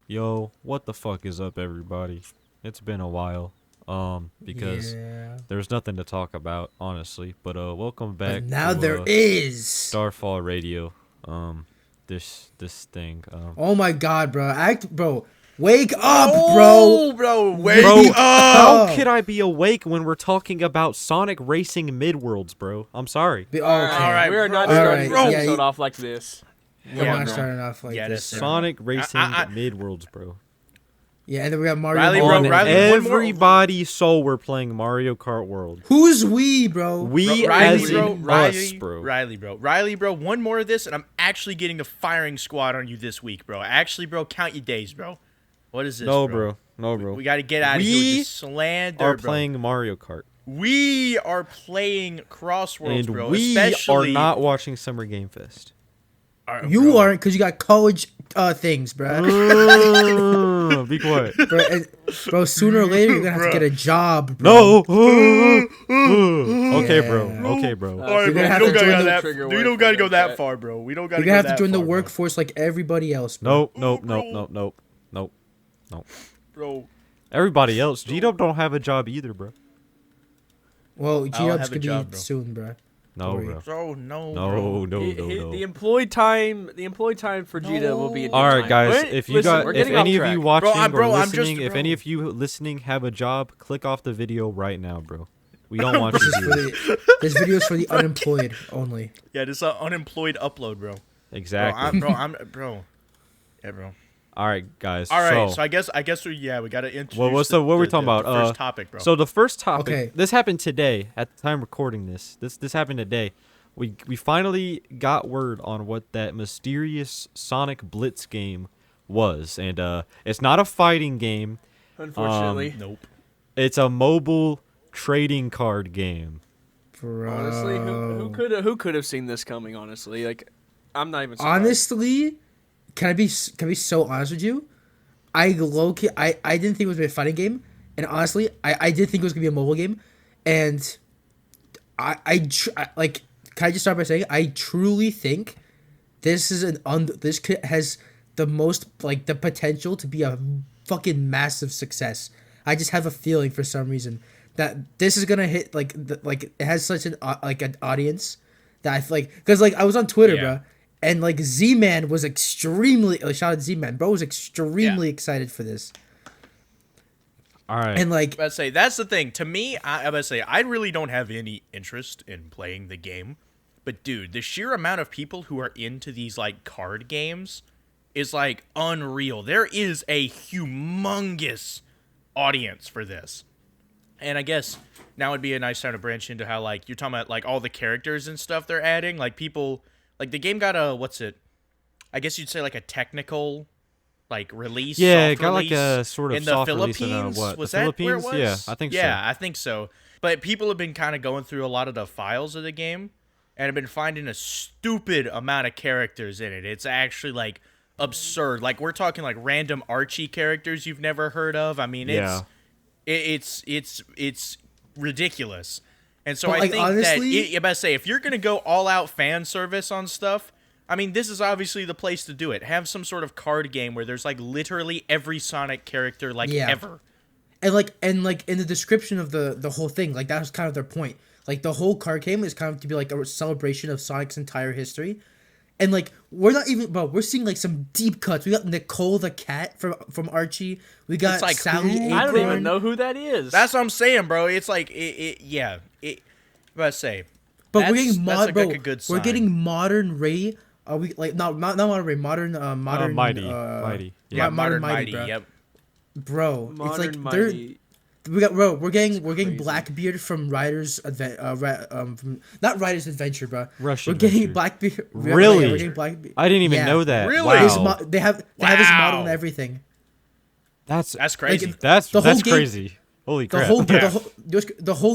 Yo, what the fuck is up, everybody? It's been a while, because Yeah. there's nothing to talk about, honestly. But welcome But back now to there is. Starfall Radio. This thing. Oh my god, bro. Bro. Wake up, bro. Bro, Wake Bro, wake how up! up. could I be awake when we're talking about Sonic Racing Midworlds, bro? I'm sorry. Okay. All right, We are not bro. starting Alright, this yeah, episode off like this. We're Yeah, not bro. starting off like Yeah, this. that's bro. Sonic Racing I- Midworlds, bro. Yeah, and then we got Mario. Riley, bro, On Riley, one more- everybody's soul, we're playing Mario Kart World. Who's we, bro? We Riley, as bro, in Riley, us, bro. Riley, bro. One more of this, and I'm actually getting the firing squad on you this week, bro. Actually, bro, count your days, bro. What is this, No, bro? bro. We got to get out of here with this slander, are bro. playing Mario Kart. We are playing Crossworlds, And bro. we Especially are not watching Summer Game Fest. You bro. aren't because you got college things, bro. Be quiet. Bro, sooner or later you're gonna have to get a job, bro. No. Okay, bro. Yeah. Okay, bro. All right, You're bro. gonna have We to don't join gotta the that. trigger We word don't gotta for go that that. far, bro. We don't gotta. You're gonna go have to join that the far, workforce like everybody else, bro. Nope. bro. Everybody else, G-Dub don't have a job either, bro. Well, I'll G-Dub's have a gonna job, be bro. soon, bro. No, Sorry. bro. Bro, no, No, bro. no. The employed time for Gita will be. All right, guys. If you Listen, got, we're if getting any off of you track. watching Bro, or I'm just- listening, if bro. any of you listening have a job, click off the video right now, bro. We don't want This you is to for do it. this video is for the unemployed only. Yeah, this unemployed upload, bro. Exactly. Bro. Yeah, bro. All right, guys. All right, so I guess we gotta introduce. What are we talking about? The first topic, bro. So the first topic. Okay. This happened today. At the time recording this, this happened today. We finally got word on what that mysterious Sonic Blitz game was, and it's not a fighting game. Unfortunately, nope. It's a mobile trading card game. Bro. honestly, who could have seen this coming? Honestly, like, I'm not even. Surprised. Honestly, can I be so honest with you? I didn't think it was gonna be a fighting game, and honestly, I did think it was gonna be a mobile game, and like, can I just start by saying I truly think this is has the most, like, the potential to be a fucking massive success. I just have a feeling for some reason that this is gonna hit like it has such an an audience that I feel like, because like I was on Twitter, Yeah. bro, and like Z-Man was extremely, shout out Z-Man, bro, was extremely excited for this, All right. and like Let's say that's the thing. To me, I really don't have any interest in playing the game, but dude, the sheer amount of people who are into these like card games is like unreal. There is a humongous audience for this. And I guess now would be a nice time to branch into how, like, you're talking about, like, all the characters and stuff they're adding. Like, people, like, the game got I guess you'd say, like, a technical, like, release. Yeah, it soft got, like, release a sort of in the soft release in, Philippines. what, Was the that where it Philippines? was? Yeah, I think so. Yeah, I think so. But people have been kind of going through a lot of the files of the game and have been finding a stupid amount of characters in it. It's actually, like, absurd. Like, we're talking, like, random Archie characters you've never heard of. I mean, Yeah. it's ridiculous. And so But, I like, think honestly- that I'm about to say, if you're gonna go all out fan service on stuff, I mean, this is obviously the place to do it. Have some sort of card game where there's like literally every Sonic character ever. and like in the description of the whole thing, like, that was kind of their point. Like, the whole card game is kind of to be like a celebration of Sonic's entire history. And like, we're not even, bro, we're seeing like some deep cuts. We got Nicole the cat from Archie. We got It's like, Sally who? Acorn. I don't even know who that is. That's what I'm saying, bro. It's like I'm about to say. But we're that's getting like bro, a good we're sign. getting modern Ray. Are we like not modern Ray? Modern Mighty. Yeah, modern modern mighty. bro. Yep. Bro, Modern it's like Mighty. we're getting crazy. Blackbeard from from not Riders Adventure, bro. Rush We're getting Adventure. Blackbeard. Really? We're getting Blackbeard. I didn't even Yeah. know that. Really? Wow. They have his model Wow. and everything. That's crazy. Like, That's the whole game- crazy. Holy The crap. whole, Yeah.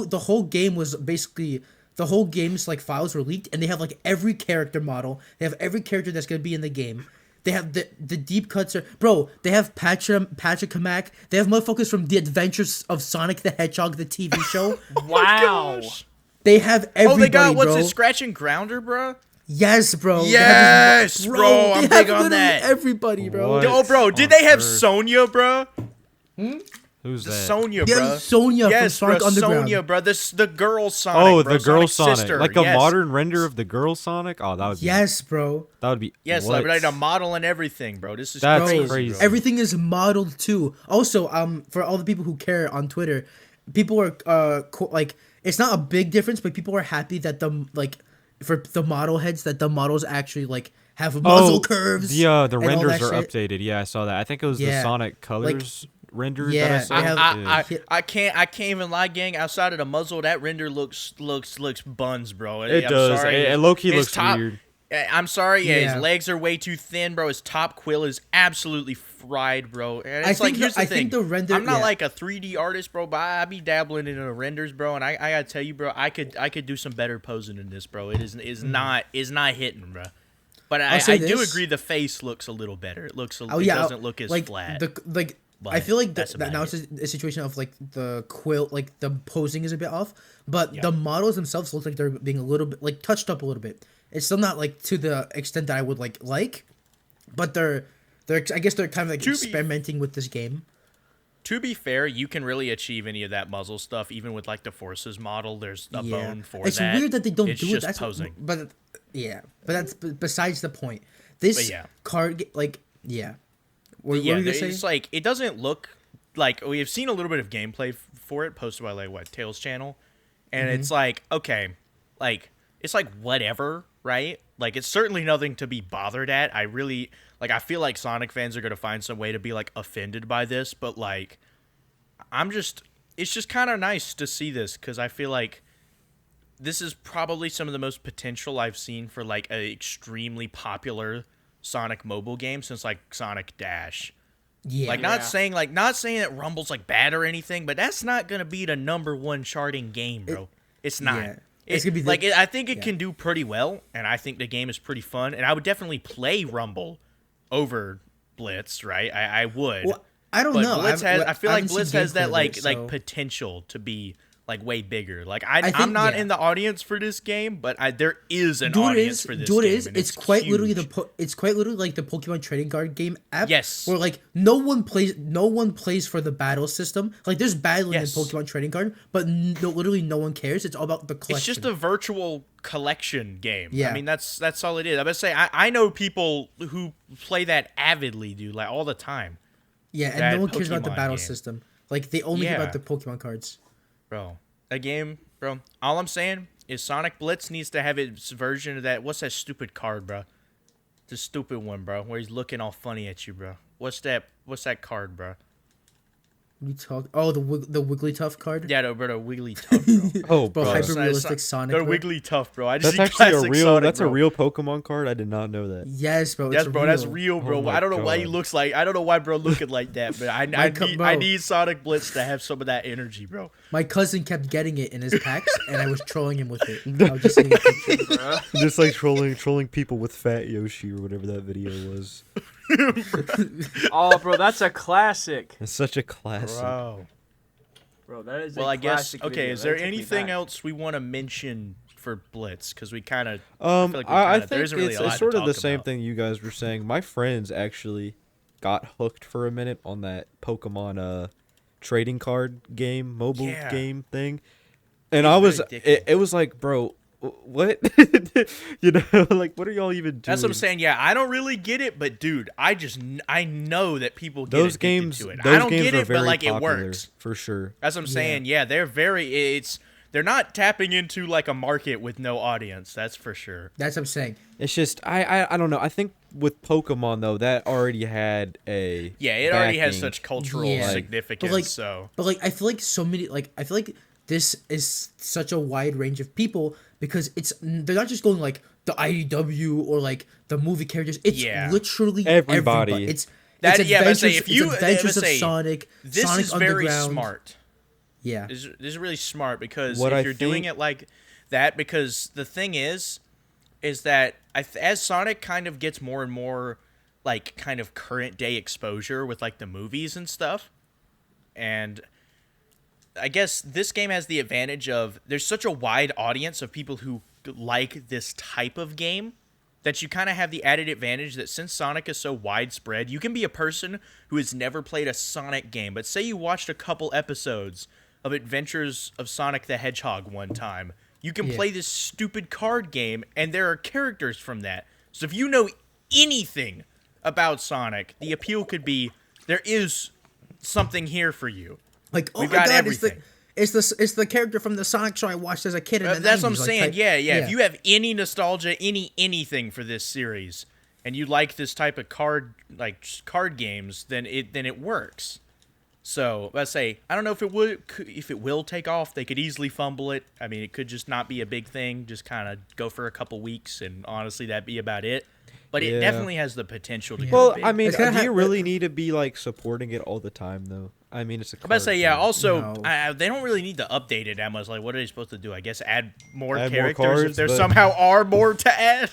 the whole game was basically, the whole game's like files were leaked, and they have like every character model. They have every character that's gonna be in the game. They have the deep cuts are, bro. They have Patrick Kamak. They have motherfuckers from The Adventures of Sonic the Hedgehog, the TV show. Wow. Gosh. They have everybody, Oh, they got what's bro. it? Scratch and Grounder, bro. Yes, bro. They have Yes, this bro, I'm they big have on literally that. everybody, bro. What? Oh, bro, did on they have earth? Sonya, bro? Who's The that? Sonya, Yeah, bro. Sonya from Yes, Sonic bro, Underground. Sonya, bro. The girl Sonic, Oh, bro. the girl Sonic's Sonic, sister. like a Yes. modern render of the girl Sonic. Oh, that would be Yes, bro. that would be Yes, what? like a model and everything, bro. This is That's crazy, crazy. bro. Everything is modeled too. Also, for all the people who care on Twitter, people are like, it's not a big difference, but people are happy that for the model heads that the models actually like have muzzle curves. The and all renders that are shit. updated. Yeah, I saw that. I think it was the Yeah. Sonic Colors render yeah, that I they saw. have- Yeah. I can't even lie, gang. Outside of the muzzle, that render looks buns, bro. It I'm does. Sorry. It low-key His looks top- weird. I'm sorry. Yeah, Yeah. his legs are way too thin, bro. His top quill is absolutely fried, bro. And I it's like think here's the- the I thing. think the render- I'm not yeah. like a 3D artist, bro, but I be dabbling in the renders, bro. And I gotta tell you, bro, I could do some better posing in this, bro. It is not hitting, bro. But I say do this. agree the face looks a little better. It looks Oh it yeah, doesn't look as like flat. I but feel like that's that about now it. it's a situation of like the quill, like the posing is a bit off, but Yeah. the models themselves look like they're being a little bit like touched up a little bit. It's still not like to the extent that I would like, but they're I guess they're kind of like To be- experimenting with this game. To be fair, you can really achieve any of that muzzle stuff even with like the Forces model. There's a Yeah, bone for it's that. weird that they don't It's do it. just That's posing. but yeah, but that's besides the point. This But yeah. card, like yeah, what Yeah, were you gonna it's say? like it doesn't look like we have seen a little bit of gameplay for it posted by like what Tails channel, and Mm-hmm. it's like okay, like it's like whatever, right? Like it's certainly nothing to be bothered at. I really like. I feel like Sonic fans are gonna find some way to be like offended by this, but like, it's just kind of nice to see this because I feel like this is probably some of the most potential I've seen for like an extremely popular Sonic mobile game since like Sonic Dash. Yeah, Like Yeah. not saying that Rumble's like bad or anything, but that's not gonna be the #1 charting game, bro. It's not. yeah. It's gonna be the- like I think it yeah. can do pretty well, and I think the game is pretty fun, and I would definitely play Rumble over Blitz, right? I would. Well, I don't but know. Blitz has. I feel like haven't seen Blitz has gameplay that of like it, so- potential to be like way bigger. Like think- I'm not yeah. in the audience for this game, but there is an Do what it audience is. for this Do what it game, is. and It's quite literally huge. it's quite literally like the Pokemon trading card game app. Yes. Where like no one plays for the battle system. Like there's battling Yes. in Pokemon trading card, but literally no one cares. It's all about the collection. It's just a virtual collection game. Yeah. I mean that's all it is. I'm gonna say I know people who play that avidly, dude, like all the time, yeah, and that no one cares about the Pokemon battle game. system. Like they only care Yeah. about the Pokemon cards. bro. A game, bro. All I'm saying is Sonic Blitz needs to have its version of that. What's that stupid card, bro? The stupid one, bro, where he's looking all funny at you, bro. What's that card, bro? We talk. Oh, the Wigglytuff card. Yeah, bro, the Wigglytuff, bro. Oh, Bro, bro. hyper realistic Sonic. The bro. Wigglytuff, bro. I just That's see actually a classic real. Sonic, That's bro. a real Pokemon card. I did not know that. Yes, bro. Yes, it's bro, that's real, bro. Oh my I don't know why he God. looks like. I don't know why, bro, looking like that, but Bro. I need Sonic Blitz to have some of that energy, bro. My cousin kept getting it in his packs, and I was trolling him with it. I was just sending a picture. Just like trolling people with Fat Yoshi or whatever that video was. Oh, bro, that's a classic. It's such a classic. Bro, that is. Well, a I guess. classic Okay, video. is That there took me anything back. else we want to mention for Blitz? Because we kind of. I like I there think isn't really it's a lot to sort of the talk same about. thing you guys were saying. My friends actually got hooked for a minute on that Pokemon trading card game, mobile Yeah. game thing, and It's I was very addictive. it was like, bro, what? You know, like what are y'all even doing? That's what I'm saying. Yeah, I don't really get it, but dude, I know that people get Those addicted games, to it. those I don't games get are it, very but like popular, it works. for sure. That's what I'm saying. Yeah, they're not tapping into like a market with no audience. That's for sure. That's what I'm saying. It's just I don't know. I think with Pokemon though, that already had a Yeah, it already has backing. such cultural Yeah. significance. But like, so but like, I feel like so many like I feel like this is such a wide range of people because they're not just going like the IDW or like the movie characters. It's Yeah. literally Everybody. It's That- it's yeah, but I adventures, say, if you- it's adventures I would of say, Sonic. this Sonic is very Underground. smart. Yeah, This is really smart because What if I you're doing think- it like that, because the thing is that as Sonic kind of gets more and more like kind of current day exposure with like the movies and stuff, and I guess this game has the advantage of there's such a wide audience of people who like this type of game, that you kind of have the added advantage that since Sonic is so widespread, you can be a person who has never played a Sonic game, but say you watched a couple episodes of Adventures of Sonic the Hedgehog one time, you can play this stupid card game, and there are characters from that. So if you know anything about Sonic, the appeal could be, there is something here for you. Like, oh We've my got god, everything. it's the character from the Sonic show I watched as a kid. In the That's what I'm 90s, like, saying. type- Yeah. If you have any nostalgia, anything for this series, and you like this type of card games, then it works. So let's say I don't know if it will take off. They could easily fumble it. I mean, it could just not be a big thing. Just kind of go for a couple weeks, and honestly, that'd be about it. But it definitely has the potential to go Well, big. I mean, It's gonna do you have- really need to be like supporting it all the time, though? I mean, it's a. I'm about to say, yeah. game. Also, No. they don't really need to update it that much. Like, what are they supposed to do? I guess add more Add more characters cards, if there but- somehow are more to add.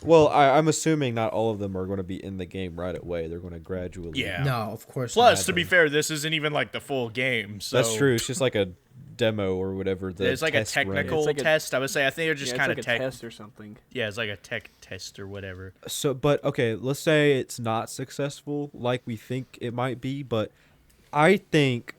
Well, I'm assuming not all of them are going to be in the game right away. They're going to gradually. Yeah. No, of course. Plus, not. to be fair, this isn't even like the full game. So That's true. It's just like a demo or whatever. It's like a test run is. technical It's like a- test. I would say. I think they're just it's kind like of a test or something. Yeah, it's like a tech test or whatever. So, but okay, let's say it's not successful like we think it might be, but I think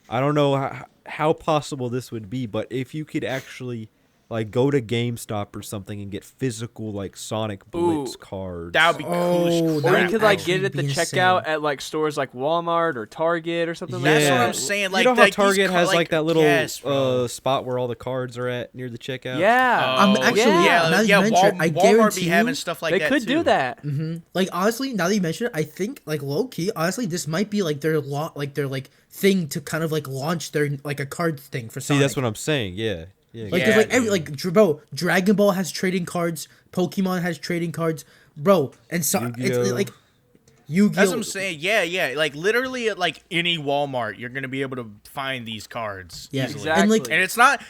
I don't know how possible this would be, but if you could actually like go to GameStop or something and get physical like Sonic Blitz Ooh, cards. That would be cool as Oh, crap. that Or you would could like actually get it at the be checkout insane. at like stores like Walmart or Target or something That's like what that. I'm saying. Like, you know how like, these Target has like like that little yes, bro. spot where all the cards are at near the checkout? Yeah. I'm actually- yeah, now that you yeah. mention it, I Walmart be guarantee having you stuff like they that could too. do that. Like, honestly, now that you mention it, I think like low key, honestly, this might be like their thing to kind of like launch their like a card thing for See, Sonic. that's what I'm saying. Yeah. Yeah. Like, Yeah, cause like bro, Dragon Ball has trading cards, Pokemon has trading cards, bro, and so Yu-Gi-Oh. it's like Yu-Gi-Oh. That's what I'm saying. Yeah. Like literally at like any Walmart, you're gonna be able to find these cards Yeah, easily. exactly. and like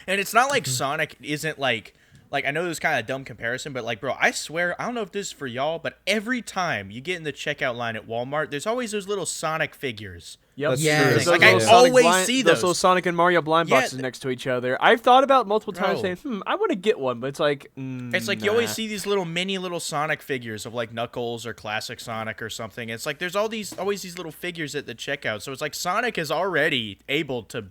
And it's not like Sonic isn't like I know this kind of dumb comparison, but like, bro, I swear, I don't know if this is for y'all, but every time you get in the checkout line at Walmart, there's always those little Sonic figures. Yep. That's Yeah, true. it's like, Those I little Sonic always blind- see those those. little Sonic and Mario blind Yeah, boxes next to each other. I've thought about multiple times Bro. saying, I want to get one, but it's like, It's like you always see these little Sonic figures of like Knuckles or Classic Sonic or something. It's like there's always these little figures at the checkout. So it's like Sonic is already able to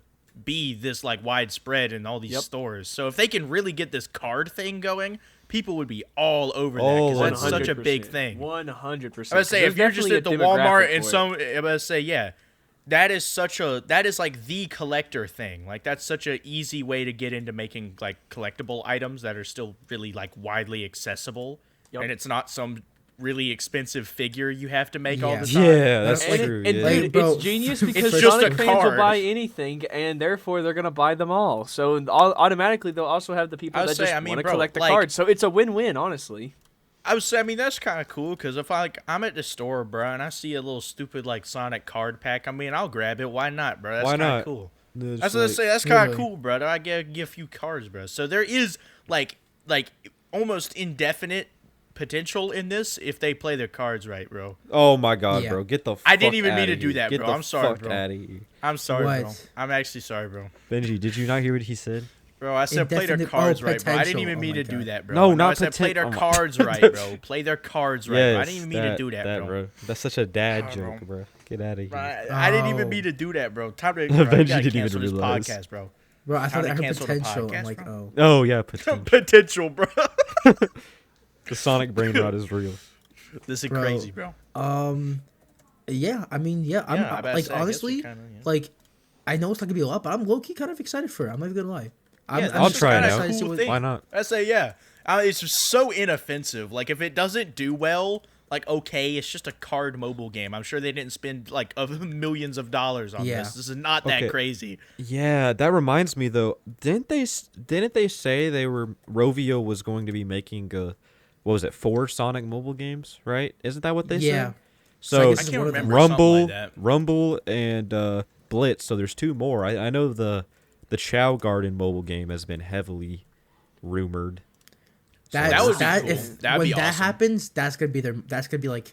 be this like widespread in all these Yep. stores. So if they can really get this card thing going, people would be all over that All because that's over such a big thing. 100%. I would say if you're just at the Walmart and I would say that is like the collector thing. Like that's such a easy way to get into making like collectible items that are still really like widely accessible, Yep. and it's not some really expensive figure you have to make all the Yeah. time. Yeah, that's And, true. and yeah. dude, Bro, it's genius because just Sonic a fans will card. buy anything, and therefore they're gonna buy them all. So automatically they'll also have the people I would that say, just I mean, want to bro, collect the like- cards. So it's a win-win, honestly. I would say, I mean, that's kind of cool because if I'm at the store, bro, and I see a little stupid like Sonic card pack, I mean, I'll grab it. Why not, bro? That's Why kind not? of cool. It's That's what I like- say. That's kind of Literally. cool, bro. I get a few cards, bro. So there is like almost indefinite potential in this if they play their cards right, bro. Oh my god, Yeah. bro! Get the. I didn't fuck even mean outta to do here. that, Get bro. the I'm sorry, fuck bro. outta here. I'm sorry, bro. What? I'm actually sorry, bro. Benji, did you not hear what he said? Bro, I said play their Indefinite- cards oh, right, bro. I didn't potential. even Oh mean my to do God. that, bro. No, not I said play their oh my- cards right, bro. Play their cards right, bro. I didn't even mean to do that, bro. That's such a dad Oh, joke, bro. Get out of here. I didn't even Oh. mean to do that, bro. Time to Benji we gotta didn't even cancel this realize. podcast, bro. bro, I thought to I heard cancel the potential. I'm podcast, like, bro. oh, Oh yeah, potential. Potential, bro. The Sonic brain rot is real. This is Bro. crazy, bro. yeah. I mean, yeah. I'm Yeah, I better like say, I guess we honestly, kinda, yeah. like I know it's not gonna be a lot, but I'm low key kind of excited for it. I'm not even gonna lie. Yeah, I'll that's try it kinda out. a to see cool what- thing. Why not? I say yeah. It's just so inoffensive. Like if it doesn't do well, like okay, it's just a card mobile game. I'm sure they didn't spend like millions of dollars on Yeah. this. This is not that Okay. crazy. Yeah, that reminds me though. Didn't they say Rovio was going to be making what was it, 4 Sonic mobile games, right? Isn't that what they Yeah. said? So I So guess I it's can't one of them. remember something Rumble, like that. Rumble, and Blitz. So there's 2 more. I know the Chow Garden mobile game has been heavily rumored. That would be that cool. if That'd when be that awesome. happens, that's gonna be like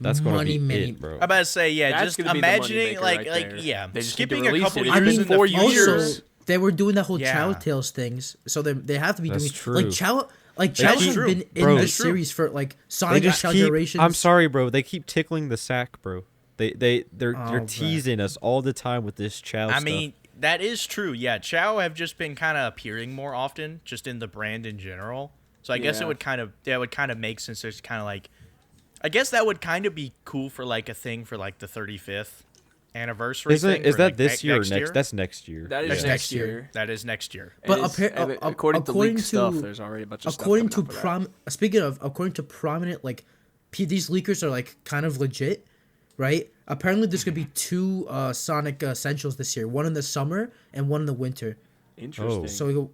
That's going to money, be many. it, bro. I'm about to say yeah. That's just gonna be the imagining moneymaker like right like there. yeah, They just need to skipping a release couple it. years It's in been 4 the future. years. they were doing that whole Yeah. Chow Tales things, so they have to be That's doing true. like Chow That's has true. been in Bro, the that's true. series for like They Sonic just Chow keep. Generations. I'm sorry, bro. They keep tickling the sack, bro. They're bro. teasing us all the time with this Chow I stuff. mean, that is true. Yeah, Chow have just been kind of appearing more often, just in the brand in general. So I guess it Yeah. would kind of make sense. There's kind of like, I guess that would kind of be cool for like a thing for like the 35th anniversary. is thing that for, like, this year or next? year? That's next year. That is That's Yeah. next next year. year. That is next year. But It is- according to leaked to stuff, there's already a bunch of according stuff to coming up for that. speaking of according to prominent like these leakers are like kind of legit, right? Apparently there's gonna be two Sonic Essentials this year, one in the summer and one in the winter. Interesting. Oh. So we go,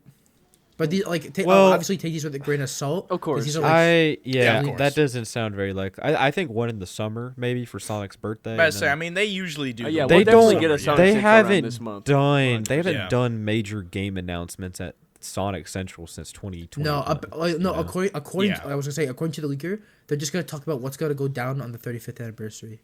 but these like Well- obviously take these with a grain of salt. Of course. 'cause these are, like, Yeah, Yeah, of course. that doesn't sound very likely. I think one in the summer, maybe for Sonic's birthday. But I and say, then- I mean, they usually do. Yeah, the we'll they definitely don't. get a Sonic They Central around haven't this month. Yeah. done major game announcements at Sonic Central since 2020. no, Yeah. according Yeah. to, I was gonna say according to the leaker, they're just gonna talk about what's gonna go down on the 35th anniversary.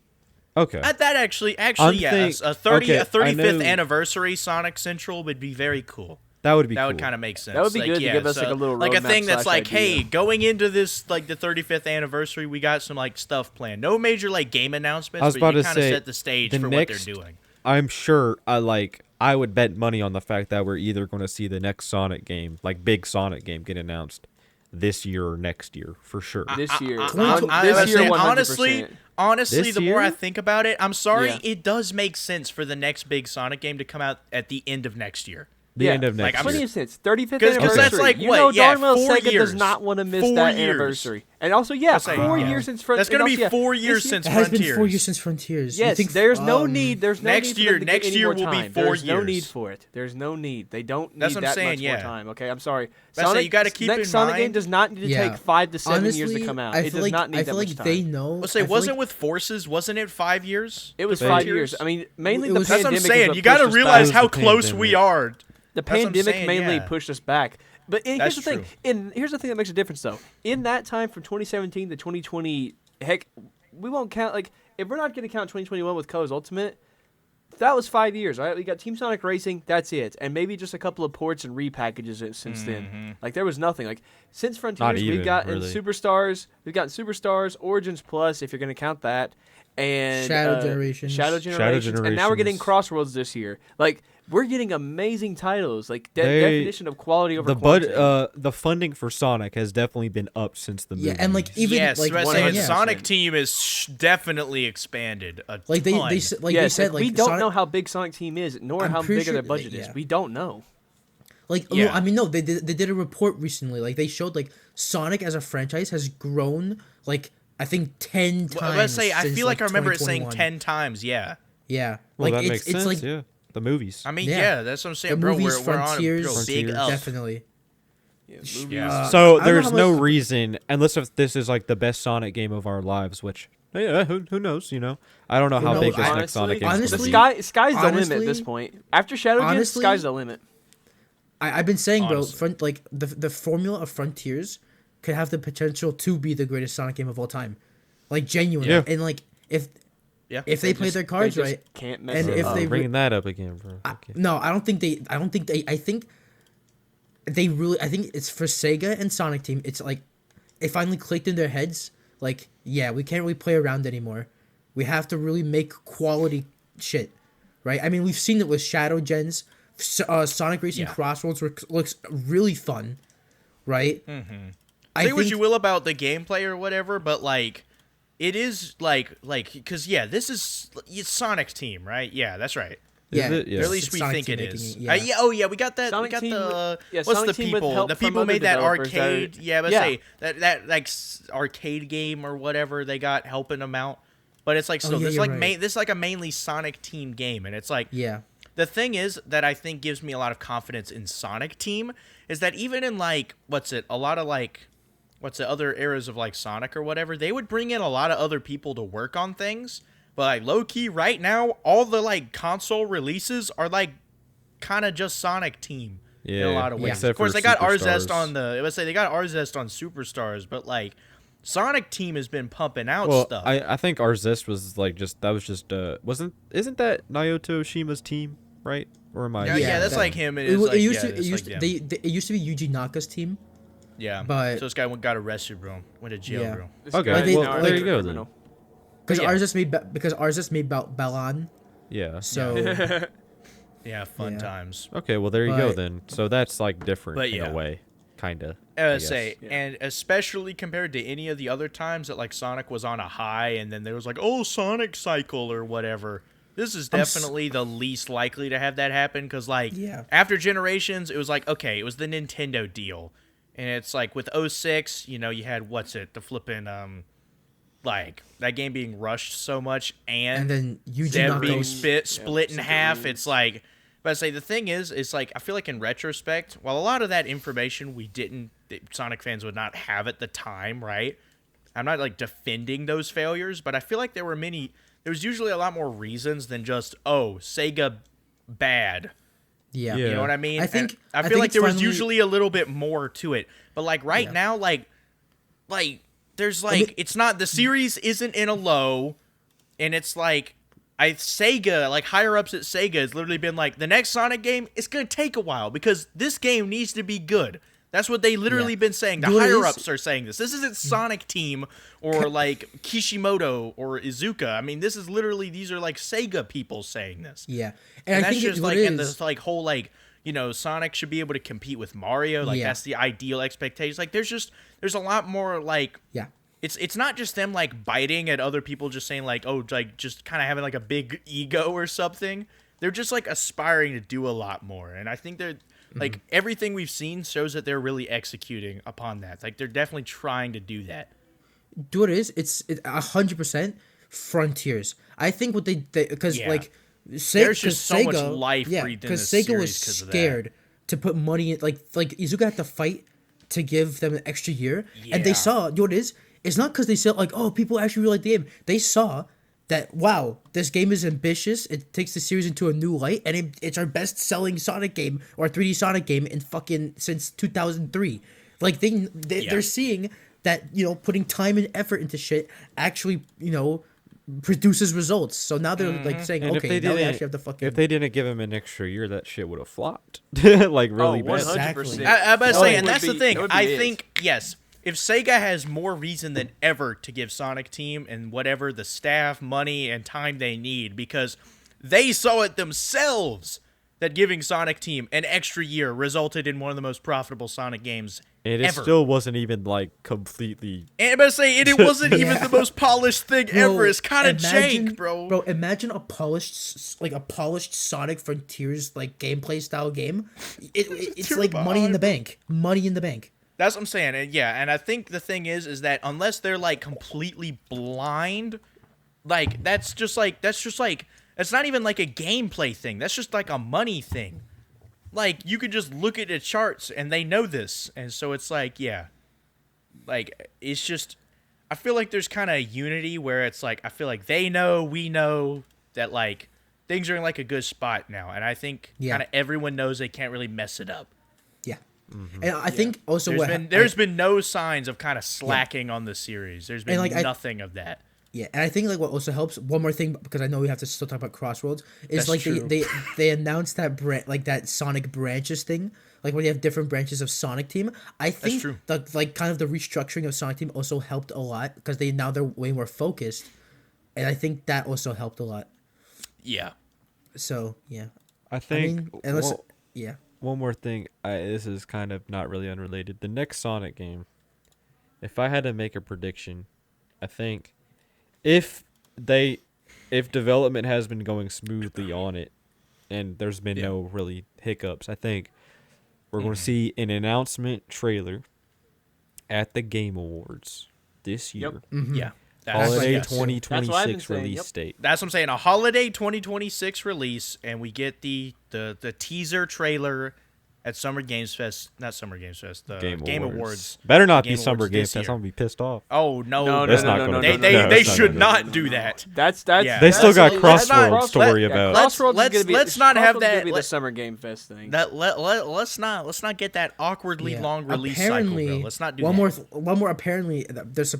Okay. That actually, I'm yes, think- a 30, okay, a 35th I know- anniversary Sonic Central would be very cool. That would be That cool. would kind of make sense. That would be like, good to yeah, give us, like, a little like a roadmap thing that's slash like, idea. hey, going into this like the 35th anniversary, we got some like stuff planned. No major like game announcements, I was but about you to kind of say, set the stage the for next- what they're doing. I'm sure I would bet money on the fact that we're either going to see the next Sonic game, like big Sonic game, get announced this year or next year for sure. This year. I- This was year, saying, 100%. honestly, This the more I year? think about it, I'm sorry, Yeah. it does make sense for the next big Sonic game to come out at the end of next year. The end of like, next I'm Plenty year. of sense. 35th 'Cause anniversary. that's like, you what, know yeah, darn well 4 Sega does years. not want to miss 4 that years. anniversary. And also, yeah, That's like, 4 yeah. years since That's gonna be yeah, 4 this years year- since It has been Frontiers. 4 years since Frontiers. You Yes, think, there's no need. There's no next need for year- them to get next any year more will be time. 4 There's no years. need for it. There's no need. They don't need That's what I'm that saying, much more yeah. time. Okay, I'm sorry. That's it, you gotta keep next in Sonic game mind- does not need to Yeah. take 5 to 7 years to Honestly, come out. I It feel does like not need I that feel much like time. they know. Let's say, I feel wasn't like- with Forces? Wasn't it 5 years? It was The 5 Frontiers? years. I mean, mainly It the was- That's what pandemic. I'm saying. is what You got to pushed us realize back. how The close we pandemic. are. The That's what I'm pandemic saying, mainly yeah. pushed us back. But here's That's the thing. true. And here's the thing that makes a difference, though. In that time from 2017 to 2020, heck, we won't count. Like, if we're not going to count 2021 with Co's Ultimate, that was 5 years, right? We got Team Sonic Racing. That's it, and maybe just a couple of ports and repackages since then. Like, there was nothing. Like, since Frontiers, even, we've gotten really. Superstars. We've gotten Superstars, Origins Plus, if you're going to count that, and Shadow Generations. Shadow Generations, and now we're getting Crossworlds this year. Like, we're getting amazing titles. Like, definition of quality over quantity. The funding for Sonic has definitely been up since the movie. Yeah, and like even Yes, like I was 100%. saying, Sonic Team is definitely expanded a like they ton. said like yes, they said like we don't Sonic, know how big Sonic Team is, nor I'm how pretty big their sure- budget is. yeah. We don't know. like Yeah. no, I mean no they did a report recently like they showed like Sonic as a franchise has grown like I think 10 times. Well, I was gonna say, I since, feel like I remember it saying 2021. 10 times. Yeah. Yeah, well, like that it's makes sense. like Yeah, the movies. I mean, Yeah. yeah, that's what I'm the saying, bro. movies We're on a Frontiers real big Frontiers. up. definitely. Yeah. So I don't know there's how no much- reason, unless if this is like the best Sonic game of our lives, which yeah, who knows? You know, I don't know how knows? big this next Honestly, Sonic game is. honestly- gonna be. sky's the limit at honestly- this point. After Shadow Gen, honestly- sky's the limit. I've been saying, bro, Honestly. like the formula of Frontiers could have the potential to be the greatest Sonic game of all time, like genuinely. Yeah. And like if Yeah. they play their cards They just right, can't mess and it if up. they Bringing that up again, bro. Okay. no, I don't think they. I think they really. I think it's for Sega and Sonic Team. It's like it finally clicked in their heads. Like, yeah, we can't really play around anymore. We have to really make quality shit, right? I mean, we've seen it with Shadow Gens. Sonic Racing Yeah. Crossworlds looks really fun, right? Mm-hmm. I Say what think- you will about the gameplay or whatever, but like, it is like, because yeah, this is it's Sonic's team, right? Yeah, that's right. Yeah, it? Yeah. Or at least it's we Sonic think Team it making is. it, yeah. Yeah. Oh yeah, we got that. Sonic we got Team the with- yeah, what's Sonic the Team with people? help The from people other made that developers that are- arcade. Yeah, but Yeah. say that like arcade game or whatever they got helping them out. But it's like Oh, still yeah, this you're like right. this is like a mainly Sonic Team game, and it's like Yeah. the thing is that I think gives me a lot of confidence in Sonic Team is that even in like a lot of like other eras of like Sonic or whatever, they would bring in a lot of other people to work on things. But like low key right now, all the like console releases are like kind of just Sonic Team in Yeah, a lot of ways. except Of course, for they got Superstars. Arzest on the. Let's say they got Arzest on Superstars, but like Sonic Team has been pumping out Well, stuff. I think Arzest was like isn't that Naoto Shima's team right? Or am I? Yeah, that's that- like him. And It, it's like, it used yeah, to. it's It used like to. them. It used to be Yuji Naka's team. Yeah, but- so this guy got arrested, bro. Went to jail, Yeah. bro. This Okay, guy is well, now a there you go then. criminal. Because yeah. ours just made Balan. Yeah. So Yeah, fun Yeah. times. Okay, well there you go But- then. So that's like different But in yeah. a way, kind of. Say, Yeah. and especially compared to any of the other times that like Sonic was on a high, and then there was like, oh, Sonic Cycle or whatever. This is definitely the least likely to have that happen because like Yeah. after Generations, it was like okay, it was the Nintendo deal, and it's like with 06, you know, you had the flipping like that game being rushed so much and then Yuji Dev being Naka. split in Secret half. rules. It's like, but I say the thing is, it's like I feel like in retrospect, while a lot of that information Sonic fans would not have at the time, right? I'm not like defending those failures, but I feel like there was usually a lot more reasons than just Sega bad. Yeah. Yeah. You know what I mean? I think And I feel think like it's there was finally- usually a little bit more to it, but like right Yeah. now, like there's like it's not the series isn't in a low, and it's like Sega, like higher ups at Sega, has literally been like the next Sonic game. It's gonna take a while because this game needs to be good. That's what they literally Yeah. been saying. The You know what it higher is? ups are saying this. This isn't Sonic Team or like Kishimoto or Izuka. I mean, these are like Sega people saying this. Yeah. And I that's think just what like, it and is- this like whole like, you know, Sonic should be able to compete with Mario. Like Yeah. that's the ideal expectation. Like there's a lot more like Yeah. it's not just them like biting at other people, just saying like, oh, like just kind of having like a big ego or something. They're just like aspiring to do a lot more, and I think they're like everything we've seen shows that they're really executing upon that. Like they're definitely trying to do that. Do what it is. It's 100% Frontiers. I think what they because Yeah. like There's just so much Sega, life yeah, breathed in because this Sega was series 'cause of that. scared to put money in. Like Izuka had to fight to give them an extra year, and they Yeah. saw. You know what it is? It's not because they said like, oh, people actually really like the game. They saw that wow, this game is ambitious. It takes the series into a new light, and it's our best-selling Sonic game or 3D Sonic game in fucking since 2003. Like Yeah. they're seeing that, you know, putting time and effort into shit actually, you know, produces results. So now they're like saying, And okay, now they actually have the fucking. if they didn't give him an extra year, that shit would have flopped. Like really bad. 100%. I'm about to No, say, it and would that's the be- thing. it would be I it. think yes, if Sega has more reason than ever to give Sonic Team and whatever the staff, money, and time they need, because they saw it themselves that giving Sonic Team an extra year resulted in one of the most profitable Sonic games And it ever. still wasn't even like completely. And I'm about to say, and it wasn't even the most polished thing ever. It's kind of imagine- jank, bro. Bro, imagine a polished Sonic Frontiers like gameplay style game. It's You're like money in the behind, bank. Money in the bank. That's what I'm saying. And yeah, and I think the thing is that unless they're like completely blind, like that's not even like a gameplay thing. That's just like a money thing. Like you could just look at the charts and they know this. And so it's like, yeah. Like it's just I feel like there's kind of unity where it's like I feel like they know, we know that like things are in like a good spot now. And I think Yeah. kind of everyone knows they can't really mess it up. Yeah. And I think also There's been no signs of kind of slacking on the series. There's been like, nothing of that. Yeah, and I think like what also helps, one more thing, because I know we have to still talk about Crossworlds, is That's like true. they announced that like that Sonic branches thing, like when you have different branches of Sonic Team. I think true. the like kind of the restructuring of Sonic Team also helped a lot because they're way more focused, and I think that also helped a lot. Yeah. So yeah, I I think. mean, unless well, yeah, one more thing. This is kind of not really unrelated. The next Sonic game, if I had to make a prediction, I think if development has been going smoothly on it and there's been no really hiccups, I think we're going to see an announcement trailer at the Game Awards this year. Yeah. Holiday yes. 2026 saying, release yep. date. That's what I'm saying. A holiday 2026 release, and we get the teaser trailer at Summer Games Fest. Not Summer Games Fest. The Game Awards. Better not Game be Summer Awards Game this Fest. year. I'm gonna be pissed off. Oh no! No, That's no, not no, gonna no, be- no, They no, they, no, they no, should no, not no, do no. that. That's Yeah. They still got Let's not- Crossworlds to worry about. Crossworlds Let's- is gonna be, let's not have Crossworlds is that- gonna be the let- Summer Game Fest thing. Let's not get that awkwardly yeah. long release cycle, bro. Let's not do one that. one more. Apparently, there's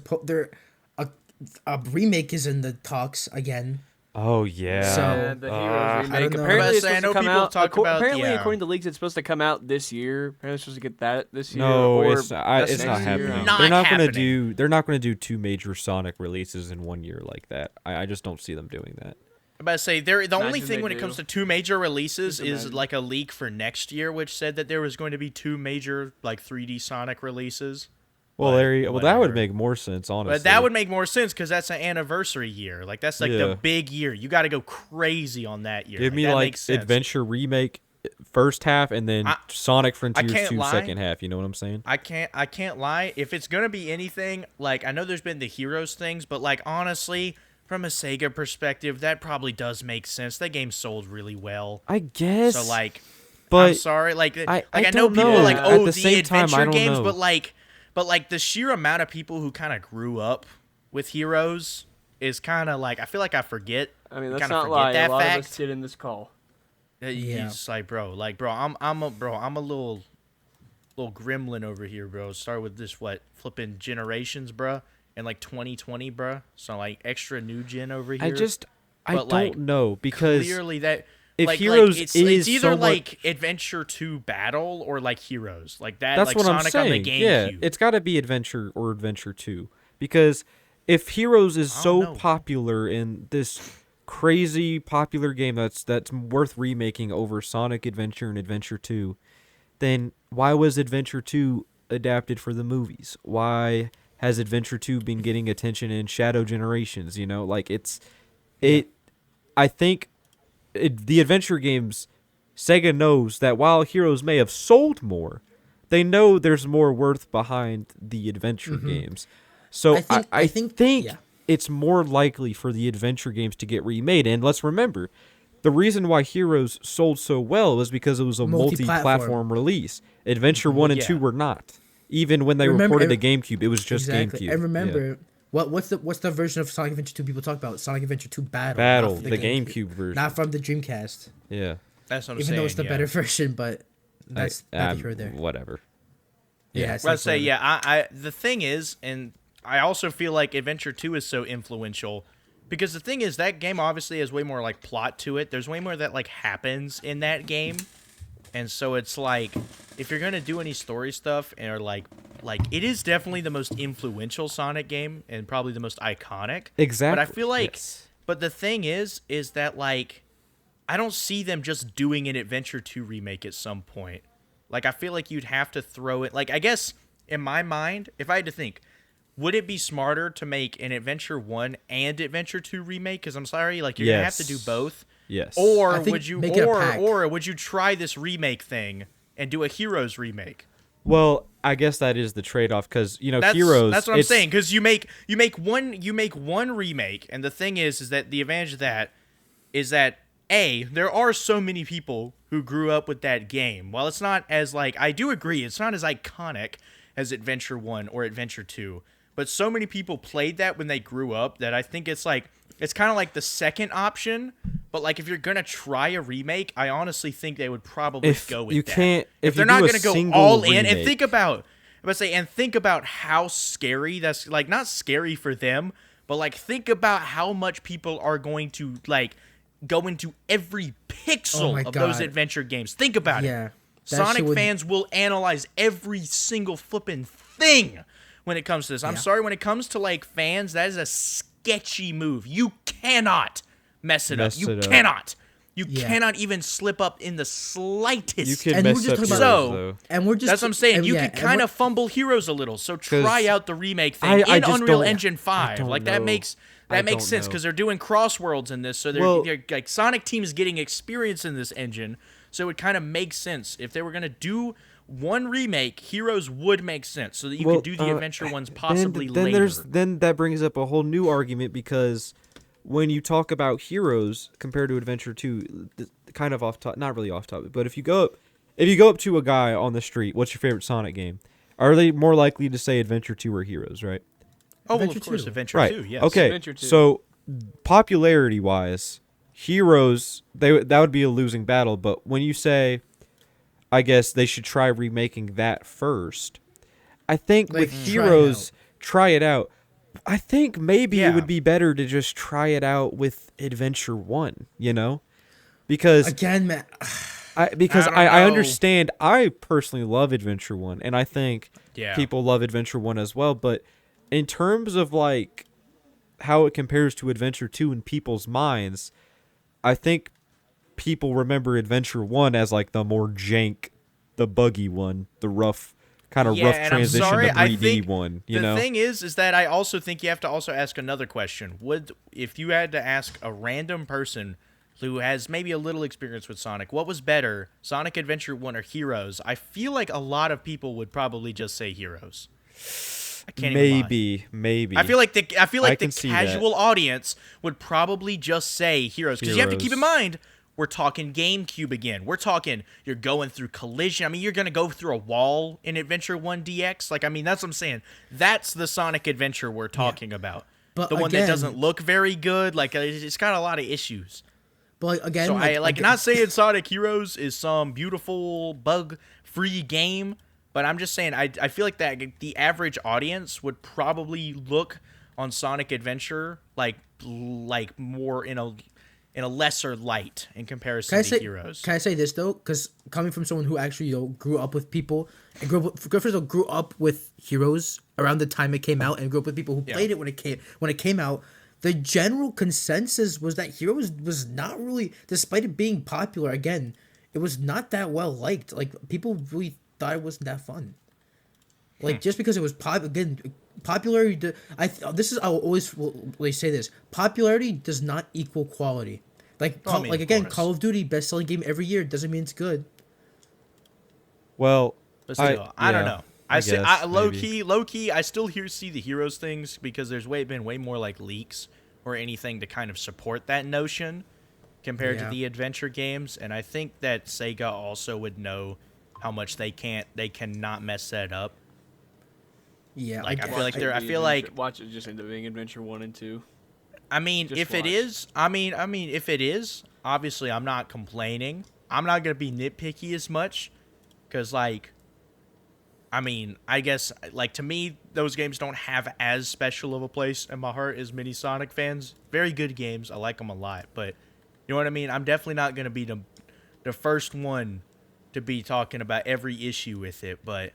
a remake is in the talks again. Oh yeah. So, And the Heroes I remake. don't know. Apparently, it's I supposed know to come people out. talk about, Apparently, yeah. according to leaks, it's supposed to come out this year. Apparently, it's supposed to get that this year. No, or it's that's not next year. happening. Not they're not gonna happening. they're not gonna do 2 major Sonic releases in 1 year like that. I just don't see them doing that. I'm about to say the only Imagine thing they when it do. comes to 2 major releases Just is imagine. like a leak for next year, which said that there was going to be 2 major like 3D Sonic releases. Well, But that would whatever. make more sense, honestly. But that would make more sense because that's an anniversary year. Like that's like Yeah. the big year. You got to go crazy on that year. Give me that like makes sense. Adventure remake first half and then I- Sonic Frontiers can't 2 lie. second half. You know what I'm saying? I can't lie. If it's gonna be anything, like I know there's been the Heroes things, but like honestly, from a Sega perspective, that probably does make sense. That game sold really well. I guess. So like, but I'm sorry, like I know don't people know. are like, At oh, the the same time, adventure I don't games, know. but like the sheer amount of people who kind of grew up with Heroes is kind of like I feel like I forget. I mean, kind let's of not forget lie. that A lot fact. of us did in this call. He's Yeah. just like, bro, I'm a little gremlin over here, bro. Start with this flipping generations, bro, and like 2020, bro. So like extra new gen over here. I But, don't like, know because clearly that if like, Heroes it's is either so like Adventure 2 Battle or like Heroes, like that. that's like what Sonic I'm saying. on the Yeah, GameCube. it's got to be Adventure or Adventure 2 because if Heroes is I so don't know. popular in this crazy popular game that's worth remaking over Sonic Adventure and Adventure 2, then why was Adventure 2 adapted for the movies? Why has Adventure 2 been getting attention in Shadow Generations? You know, like I think the adventure games, Sega knows that while Heroes may have sold more, they know there's more worth behind the adventure games. So I think yeah. it's more likely for the adventure games to get remade. And let's remember, the reason why Heroes sold so well was because it was a Multi-platform. multi-platform release. Adventure 1 and Yeah. 2 were not. Even when they Remember- reported to GameCube, it was just Exactly. GameCube. And remember, Yeah. what's the version of Sonic Adventure 2 people talk about? Sonic Adventure 2 Battle. Battle, not from the GameCube version. Not from the Dreamcast. Yeah. That's what I'm Even saying. though it's the yeah. better version, but that's not here or there. Whatever. Yeah, it's Well, I'd like say, whatever. yeah, I the thing is, and I also feel like Adventure 2 is so influential because the thing is that game obviously has way more like plot to it. There's way more that like happens in that game. And so it's like if you're going to do any story stuff or like it is definitely the most influential Sonic game and probably the most iconic. Exactly. But I feel like Yes. but the thing is that like I don't see them just doing an Adventure 2 remake at some point. Like, I feel like you'd have to throw it. Like, I guess, in my mind, if I had to think, would it be smarter to make an Adventure 1 and Adventure 2 remake? Because I'm sorry, like, you're going to have to do Yes. both. Yes. Or I think would you make it a pack. or would you try this remake thing and do a Heroes remake? Well, I guess that is the trade-off because That's, Heroes. That's what I'm it's- saying. Because you make one remake, and the thing is that the advantage of that is that there are so many people who grew up with that game. While it's not as like I do agree, it's not as iconic as Adventure 1 or Adventure 2, but so many people played that when they grew up that I think it's like it's kind of like the second option. But like if you're gonna try a remake, I honestly think they would probably If go with you that. can't- if they're you not do a gonna go single all in and remake- think about. And think about how scary that's like not scary for them, but like think about how much people are going to like go into every Oh pixel my of those God. adventure games. Think about Yeah. it. That Sonic shit would- fans will analyze every single flipping thing when it comes to this. I'm Yeah. sorry, when it comes to like fans, that is a sketchy move. You cannot mess it up. Mess You it up. cannot. You Yeah. cannot even slip up in the slightest. You can And we're mess just up talking Heroes, about- So- though. And we're just That's what I'm saying. and You yeah, could and kind we're- of fumble Heroes a little. So try 'Cause out the remake thing I in just Unreal don't- Engine I 5. don't Like that know. makes I don't sense know. because they're doing Crossworlds in this. So Well- they're like Sonic Team is getting experience in this engine. So it kind of makes sense if they were gonna do one remake. Heroes would make sense so that you Well, could do the adventure ones possibly then later. Then that brings up a whole new argument because when you talk about Heroes compared to Adventure 2, kind of off top, not really off topic, but if you go up to a guy on the street, what's your favorite Sonic game? Are they more likely to say Adventure 2 or Heroes, right? Oh, well, Adventure of course, 2. Adventure Right. 2. Yes. Okay. Adventure 2. So popularity wise, Heroes that would be a losing battle, but when you say I guess they should try remaking that first. I think Like, with try it Heroes, try it out. I think maybe it Yeah. would be better to just try it out with Adventure 1, you know? Because Again, man. I don't I know. understand. I personally love Adventure 1, and I think Yeah. people love Adventure 1 as well, but in terms of like how it compares to Adventure 2 in people's minds, I think people remember Adventure 1 as like the more jank, the buggy one, the rough kind of Yeah, rough and I'm transition sorry, to I 3D think one, you the know? thing is that I also think you have to also ask another question. Would if you had to ask a random person who has maybe a little experience with Sonic, what was better, Sonic Adventure 1 or Heroes? I feel like a lot of people would probably just say Heroes. I can't even lie. Maybe. I feel like the can see that. casual audience would probably just say Heroes because you have to keep in Heroes. mind we're talking GameCube again. We're talking you're going through collision. I mean, you're gonna go through a wall in Adventure 1 DX. Like, I mean, that's what I'm saying. That's the Sonic Adventure we're talking about. But The one that again- doesn't look very good. Like, it's got a lot of issues. But like, again, So I like not saying Sonic Heroes is some beautiful bug-free game, but I'm just saying I feel like that the average audience would probably look on Sonic Adventure like more in a lesser light in comparison to Heroes. Can I say this though? Because coming from someone who actually grew up with people and grew up with Heroes around the time it came out, and grew up with people who played it when it came out. The general consensus was that Heroes was not really, despite it being popular. Again, it was not that well liked. Like, people really thought it wasn't that fun. Like, just because it was popularity. I always will say this: popularity does not equal quality. Like, Oh, I mean, of again, course. Call of Duty best-selling game every year doesn't mean it's good. Well, But still, I don't know. I guess, low maybe. key, I still see the Heroes things because there's been way more like leaks or anything to kind of support that notion compared to Yeah. the adventure games, and I think that Sega also would know how much they cannot mess that up. Yeah, Like, I get- feel like they're- I feel like- watch it just end up being Adventure 1 and 2. I mean, Just if it watch. is, I mean, if it is, obviously, I'm not complaining. I'm not gonna be nitpicky as much, cause like, I mean, I guess like to me, those games don't have as special of a place in my heart as many Sonic fans. Very good games, I like them a lot, but you know what I mean. I'm definitely not gonna be the first one to be talking about every issue with it, but.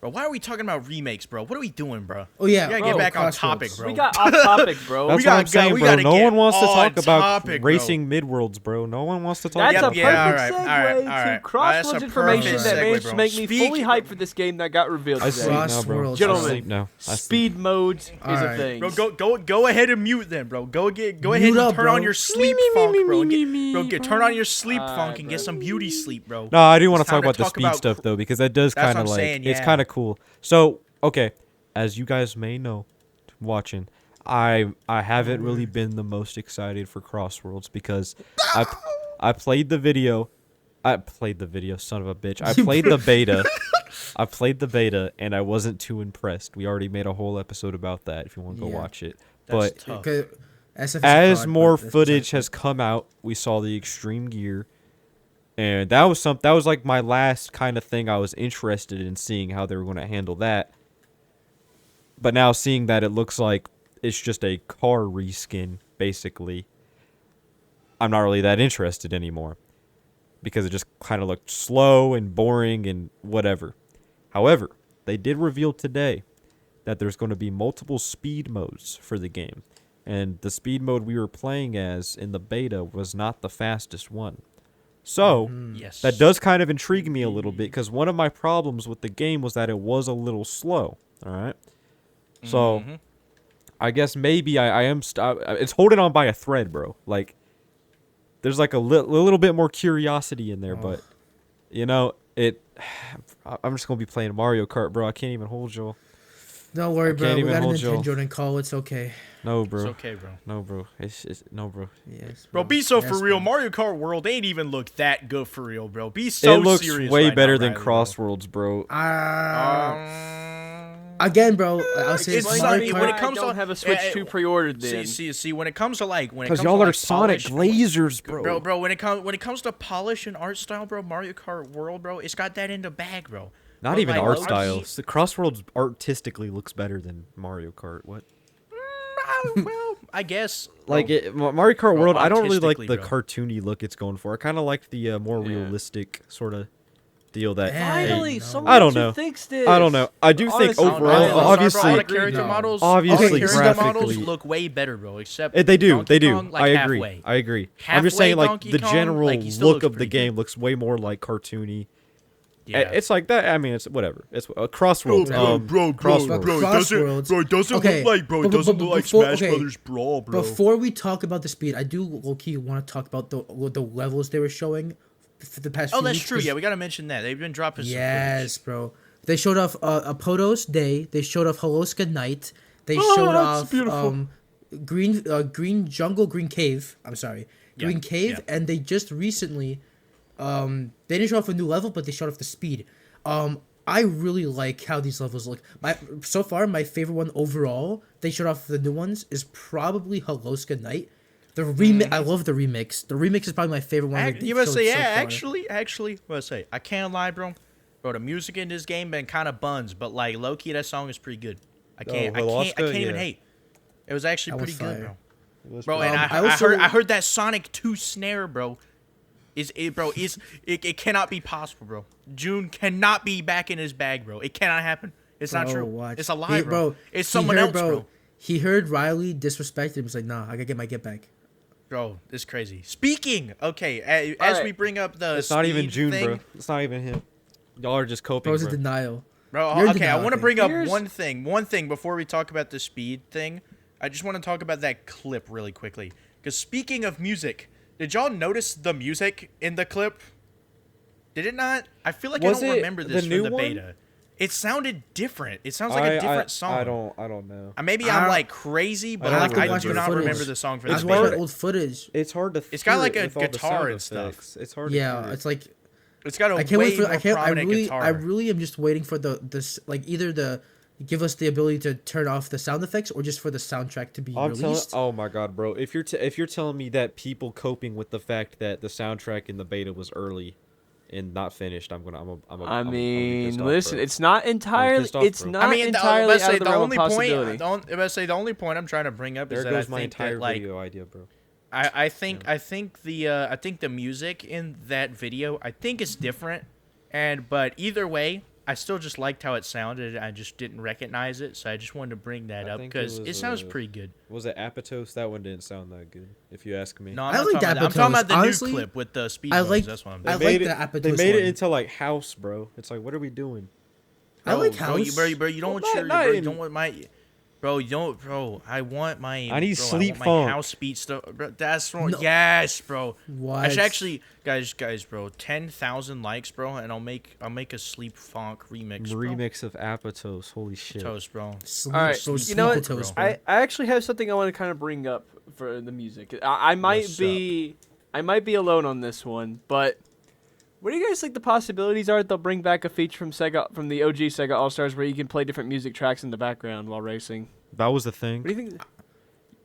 Bro, why are we talking about remakes, bro? What are we doing, bro? Oh, yeah, we gotta bro, get back on Crossroads. topic, bro. We got off topic, bro. That's we what I'm gotta go- saying, we bro. gotta No get one wants to on talk about topic, bro. racing midworlds, bro. No one wants to talk That's about a Yep, perfect yeah, all right, segue all right, all to right. Crossworlds That's a information perfect that segue, managed bro. to make me fully Speak- hyped for this game that got revealed I today. sleep now, bro. Crossworlds. I Gentlemen, sleep now. I sleep. Speed modes is a Alright. thing. Bro, go ahead and mute then, bro. Go ahead Mute and up, turn bro. on your sleep funk, bro. Turn on your sleep Alright, funk and bro. get some beauty sleep, bro. No, I do want It's to talk time about the speed stuff though, because that does That's what kind I'm of like saying, it's yeah. kind of cool. So okay, as you guys may know, watching, I haven't really been the most excited for Crossworlds because I played the video. I played the video, son of a bitch. I played the beta. I played the beta and I wasn't too impressed. We already made a whole episode about that if you want to go Yeah. watch it. That's But tough. Okay, SF is a as fraud, more but that's footage exactly- has come out, we saw the extreme gear, and that was like my last kind of thing I was interested in seeing how they were going to handle that. But now seeing that it looks like it's just a car reskin, basically, I'm not really that interested anymore because it just kind of looked slow and boring and whatever. However, they did reveal today that there's going to be multiple speed modes for the game. And the speed mode we were playing as in the beta was not the fastest one. So, Yes. that does kind of intrigue me a little bit because one of my problems with the game was that it was a little slow. All right. So, I guess maybe I am. It's holding on by a thread, bro. Like, there's like a little bit more curiosity in there, but you know, I'm just gonna be playing Mario Kart, bro. I can't even hold you. Don't worry, bro. can't We even got a hold Joel. Nintendo and call. It's okay. No, bro. It's okay, bro. No, bro. It's no, bro. Yes, Bro, be so Yes, for real. bro. Mario Kart World ain't even look that good for real, bro. Be so It looks serious way right better now, than Riley, bro. Crossworlds, bro. Again, bro. I'll say It's this. like- Mario when Kart- it comes I don't to- have a Switch eh, 2 pre-ordered then. See, when it comes to like, Because y'all are Sonic polish, lasers, bro. When it comes to polish and art style, bro, Mario Kart World, bro, it's got that in the bag, bro. Not But, even like, art low-key- styles. The Crossworlds artistically looks better than Mario Kart. What? Well, I guess. Like Mario Kart World, I don't really like artistically, the bro. cartoony look it's going for. I kind of like the more Yeah. realistic sort of deal that. Finally, no. someone I don't to know. fix this. I don't know. I do think Honestly, overall, no, no, obviously, all the agree, character no. models, Obviously, all the character models graphically- look way better, bro. Except they do. Donkey They do. Kong, like, I agree. halfway. I agree. I'm just Halfway saying, like Donkey the Kong, general like, he still look looks of the pretty game good. looks way more like cartoony. Yeah. It's like that. I mean, it's whatever. It's Crossworlds. Bro, Crossworlds. it doesn't Okay, look like, bro. It but- doesn't but look like before- Smash okay, Brothers Brawl, bro. Before we talk about the speed, I do low-key want to talk about the levels they were showing for the past Oh, few that's weeks, true. 'cause- Yeah, we gotta mention that they've been dropping. some Yes, bro. They showed off a Podos Day. They showed off Holoska Night. They Oh, showed that's off beautiful. Green Jungle, Green Cave. I'm sorry, Yeah, Green Cave, yeah. and they just recently, they didn't show off a new level, but they showed off the speed. I really like how these levels look. So far, my favorite one overall, they showed off the new ones, is probably Holoska Night. The remix, I love the remix. The remix is probably my favorite one. You must say, yeah. Actually, what I say? I can't lie, bro. Bro, the music in this game been kind of buns, but like low key, that song is pretty good. I can't Holoska, even yeah. hate. It was actually That was pretty good, fire. bro. Bro, and I I also- heard that Sonic 2 snare, bro. It cannot be possible, bro. June cannot be back in his bag, bro. It cannot happen. It's not Bro, true. watch. It's a lie, bro. It's he someone heard, else, bro. He heard Riley disrespect him. He's like, nah, I gotta get my get back. Bro, it's crazy. Speaking, okay, as Alright. we bring up the It's not even speed June, thing, bro. It's not even him. Y'all are just coping, Bro's in bro. denial. Bro, You're in okay, I denial, want to okay. bring up Here's- one thing before we talk about the speed thing. I just want to talk about that clip really quickly. Because speaking of music, did y'all notice the music in the clip? Did it not? I feel like Was I don't it remember the this new from the one? beta. It sounded different. It sounds like a different song. I don't know. Maybe I I'm don't- like crazy, but don't like, I remember do the not footage. remember the song from It's the watching beta. old footage. It's hard to. It's got, hear like, it a with all the guitar sound and stuff. effects. It's hard. to Yeah, hear. it's like It's got a I can't way wait for. more I can't. I prominent really. guitar. I really am just waiting for this. Like either the give us the ability to turn off the sound effects or just for the soundtrack to be I'm telling. released. Oh my god, bro! If you're telling me that people coping with the fact that the soundtrack in the beta was early and not finished, I'm I mean, pissed off, listen, bro. it's not entirely. pissed off, It's bro. not I mean, entirely let's out say of the the realm of only point. possibility. The only point I'm trying to bring up There is that I goes my think entire that, like, video idea, bro. I think the music in that video I think is different, but either way I still just liked how it sounded. I just didn't recognize it, so I just wanted to bring that I up think because it it was, sounds pretty good. Was it Apatow? That one didn't sound that good, if you ask me. No, I I'm not like talking about that. I'm Apatows. talking about the Honestly, new clip with the speed I bumps. like- That's what I'm I doing. like made the it, Apatow They made it one. into like house, bro. It's like, what are we doing? I like bro, house. bro, you don't Well, want your, not bro, you in- don't want my, bro, you don't, bro. I want my. I need bro, sleep I want funk. my house beat stuff. Bro, that's wrong. No. Yes, bro. What? I should actually, guys, bro. 10,000 likes, bro, and I'll make a sleep funk remix. Bro. Remix of Apatows. Holy shit. Toast, bro. Sleep, All right, bro, you know what? sleep toast, bro. bro. I actually have something I want to kind of bring up for the music. I might What's be alone on this one, but what do you guys think the possibilities are that they'll bring back a feature from the OG Sega All Stars where you can play different music tracks in the background while racing? That was the thing. What do you think?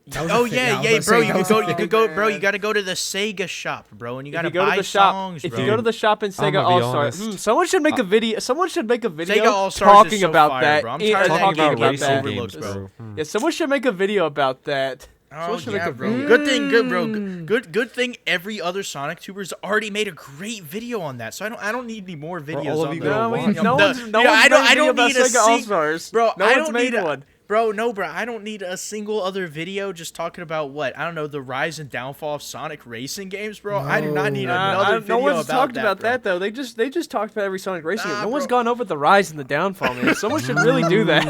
That was a Oh thing. yeah, I was yeah, about to bro. say, You that was could a go, you thing. could go, bro. You got to go to the Sega shop, bro, and you got to If you go to buy the shop, songs, if bro. you go to the shop in Sega I'ma be All Stars, honest. someone should make a video. Someone should make a video Sega All Stars talking is so about fire, that. bro. I'm and tired of that talking game about getting that. overlooked, bro. Yeah, someone should make a video about that. Oh Someone should yeah, make a bro. video. Good thing, good bro. Good thing. Every other Sonic tuber's already made a great video on that, so I don't need any more videos all of on you the. gonna No, watch. no one's I made don't a video need about a Sega All sing- Stars. Bro, No I one's don't made need a, one. Bro, no, bro. I don't need a single other video just talking about what I don't know the rise and downfall of Sonic racing games, bro. I do not need No. another video no one's about talked that, about bro. that though. They just talked about every Sonic racing game. Nah, No one's bro. gone over the rise and the downfall, man. Someone should really do that.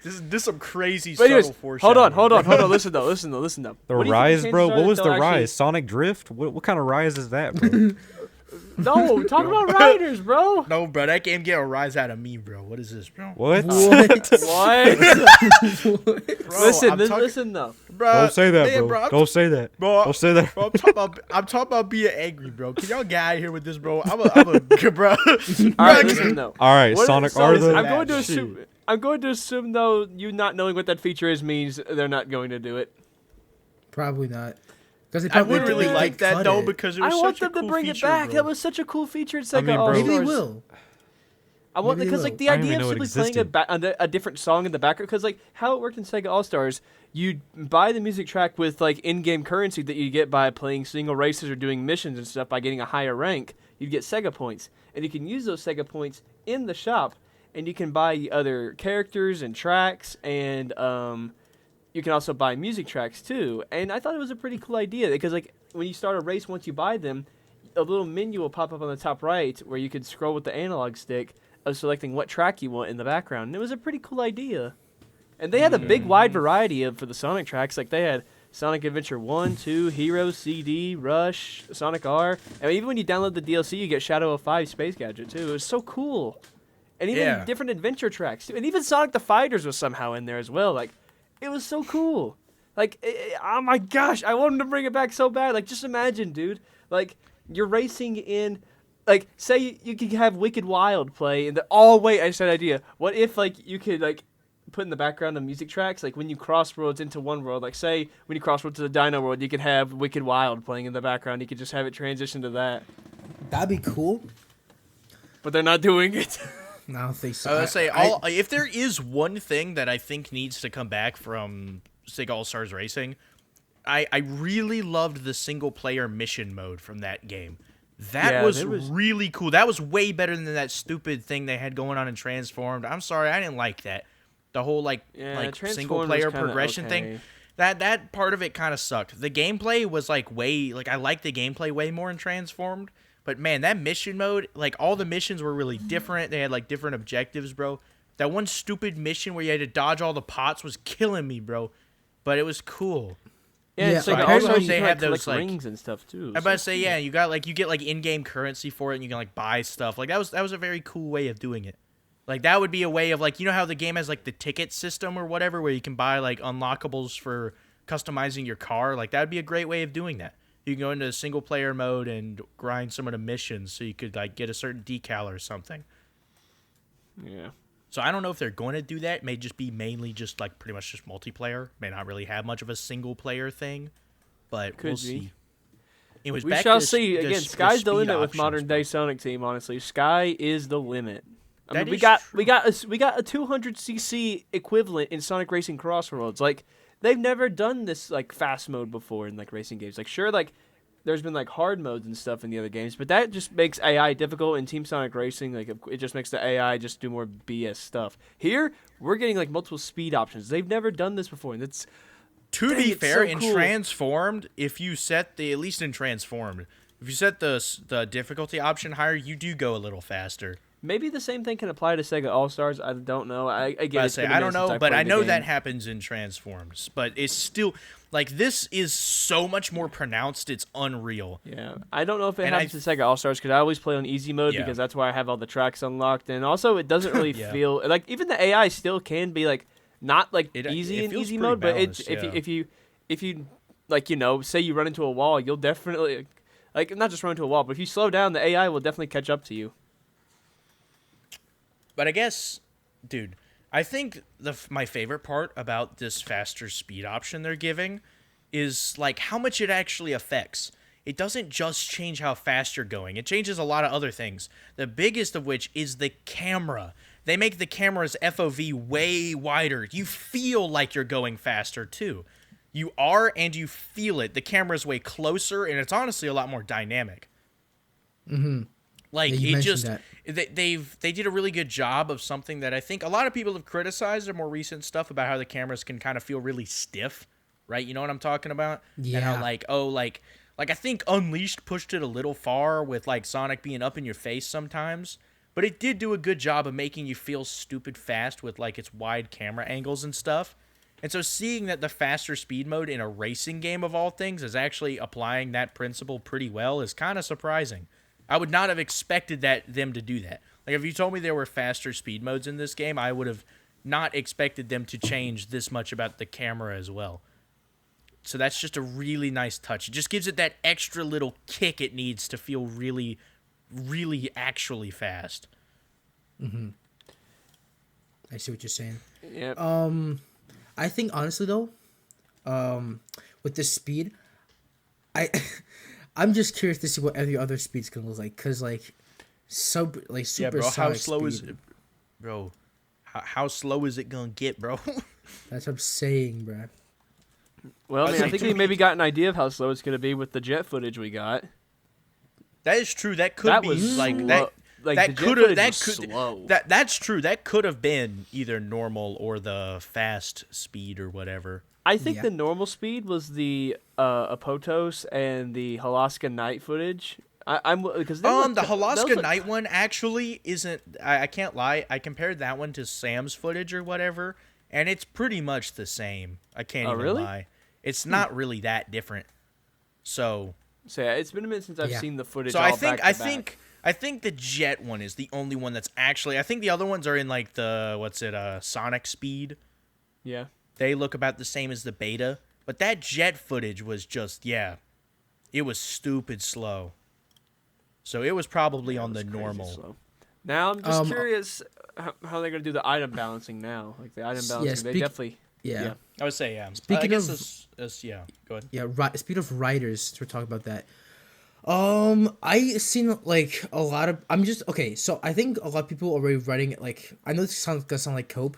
This is some crazy But anyways, subtle hold on. foreshadowing. Listen though. The What do you think the rise, chances bro. are What that was the they'll actually- rise? Sonic Drift? What kind of rise is that, bro? No, talk about riders, bro. No, bro, that game get a rise out of me, bro. What is this, bro? What? What? What? Bro, listen, I'm listen though. bro. Don't say that, man, bro. I'm Don't say that. Bro, Don't say that. Bro, I'm talking about being angry, bro. Can y'all get out of here with this, bro? I'm a bro. All right, listen though. All right, What- Sonic so are listen, the. I'm going to Shit. assume. I'm going to assume though, you not knowing what that feature is means they're not going to do it. Probably not. Because I would really like that though because it was I want such a them to cool bring it feature, back. bro. That was such a cool feature in Sega mean, All bro- maybe they Stars. will. I want Maybe they because will. like the I didn't idea even of know it simply playing a different song in the background, because like how it worked in Sega All Stars, you buy the music track with like in-game currency that you get by playing single races or doing missions and stuff. By getting a higher rank, you'd get Sega points, and you can use those Sega points in the shop, and you can buy other characters and tracks, and you can also buy music tracks too. And I thought it was a pretty cool idea because like when you start a race, once you buy them, a little menu will pop up on the top right where you could scroll with the analog stick of selecting what track you want in the background. And it was a pretty cool idea. And they had a big wide variety of for the Sonic tracks. Like they had Sonic Adventure 1, 2, Heroes, CD, Rush, Sonic R. And even when you download the DLC, you get Shadow of 5 Space Gadget too. It was so cool. And even different adventure tracks too. And even Sonic the Fighters was somehow in there as well. Like it was so cool. Like oh my gosh, I wanted to bring it back so bad. Like just imagine, dude. Like you're racing in, like, say you could have Wicked Wild play, and wait, I just had an idea. What if, like, you could, like, put in the background the music tracks, like, when you cross worlds into one world, like, say, when you cross worlds to the Dino world, you could have Wicked Wild playing in the background. You could just have it transition to that. That'd be cool. But they're not doing it. No, I don't think so. I would say, if there is one thing that I think needs to come back from Sega All-Stars Racing, I really loved the single-player mission mode from that game. That was really cool. That was way better than that stupid thing they had going on in Transformed. I'm sorry, I didn't like that. The whole like single-player progression thing. That part of it kind of sucked. The gameplay was I liked the gameplay way more in Transformed. But man, that mission mode, like all the missions were really different. They had like different objectives, bro. That one stupid mission where you had to dodge all the pots was killing me, bro. But it was cool. Yeah, it's like also they have those like rings and stuff too. I'm about to say, yeah, you get like in-game currency for it, and you can like buy stuff. Like that was a very cool way of doing it. Like that would be a way of like, you know how the game has like the ticket system or whatever, where you can buy like unlockables for customizing your car. Like that would be a great way of doing that. You can go into single player mode and grind some of the missions, so you could like get a certain decal or something. Yeah. So I don't know if they're going to do that. It may just be mainly just like pretty much just multiplayer. May not really have much of a single player thing, but we'll see. Anyways, we shall see. Again, sky's the limit with modern day Sonic Team. Honestly, sky is the limit. I mean, we got a 200cc equivalent in Sonic Racing Crossworlds. Like they've never done this like fast mode before in like racing games. Like sure, like there's been like hard modes and stuff in the other games, but that just makes AI difficult in Team Sonic Racing. Like it just makes the AI just do more BS stuff. Here, we're getting like multiple speed options. They've never done this before, and it's to be fair, so in cool. Transformed, if you set at least in Transformed, if you set the difficulty option higher, you do go a little faster. Maybe the same thing can apply to Sega All Stars. I don't know. I don't know, but I know that happens in Transforms. But it's still like this is so much more pronounced. It's unreal. Yeah, I don't know if it happens in Sega All Stars because I always play on easy mode because that's why I have all the tracks unlocked, and also it doesn't really feel like even the AI still can be like not like easy in easy mode, but if you like say you run into a wall, you'll definitely like not just run into a wall, but if you slow down, the AI will definitely catch up to you. But I guess, dude, I think my favorite part about this faster speed option they're giving is like how much it actually affects. It doesn't just change how fast you're going. It changes a lot of other things. The biggest of which is the camera. They make the camera's FOV way wider. You feel like you're going faster too. You are and you feel it. The camera's way closer and it's honestly a lot more dynamic. Mm-hmm. Like it just they did a really good job of something that I think a lot of people have criticized in more recent stuff about how the cameras can kind of feel really stiff, right? You know what I'm talking about? Yeah. And how like I think Unleashed pushed it a little far with like Sonic being up in your face sometimes, but it did do a good job of making you feel stupid fast with like its wide camera angles and stuff. And so seeing that the faster speed mode in a racing game of all things is actually applying that principle pretty well is kind of surprising. I would not have expected them to do that. Like, if you told me there were faster speed modes in this game, I would have not expected them to change this much about the camera as well. So that's just a really nice touch. It just gives it that extra little kick it needs to feel really, really actually fast. Mm-hmm. I see what you're saying. Yeah. I think, honestly, though, with the speed, I'm just curious to see what every other speed's gonna look like, cause like super Yeah, bro. How supersonic slow is speed. it, bro? How slow is it gonna get, bro? That's what I'm saying, bro. Well, I mean, I Like, think to we me- maybe got an idea of how slow it's going to be with the jet footage we got. That is true. That could That be was like slow. that. Like, that the jet could footage that was could slow. that's true. That could have been either normal or the fast speed or whatever. I think Yeah. the normal speed was the Apotos and the Halaska night footage. I'm because The Halaska Night one actually isn't. I can't lie. I compared that one to Sam's footage or whatever, and it's pretty much the same. I can't Oh, even really? lie. It's not really that different. So So yeah, it's been a minute since I've Yeah. seen the footage. So all I think back to I back. think I think the jet one is the only one that's actually. I think the other ones are in like the Sonic speed. Yeah. They look about the same as the beta, but that jet footage was just it was stupid slow. So it was probably on It the was crazy normal. slow. Now I'm just Um, curious how they're gonna do the item balancing now. Like the item balancing, they speak- definitely. Yeah. I would say yeah. Speaking I guess of- yeah. Go ahead. Yeah, speed of writers. Since we're talking about that. I seen like a lot of. I'm just okay. So I think a lot of people are already writing it. Like I know this sounds gonna sound like cope,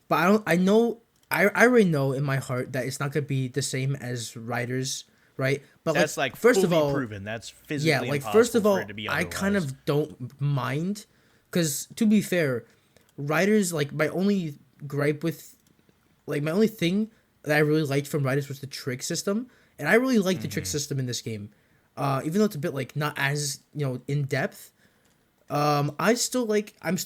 but I don't. I know. I already know in my heart that it's not gonna be the same as writers, right? But That's like first fully of all, proven. That's physically yeah, like impossible first of all, for it to be I kind otherwise. of don't mind, because to be fair, writers like my only gripe with, like my only thing that I really liked from writers was the trick system, and I really like the trick system in this game, even though it's a bit like not as in depth. I'm still like it. I'm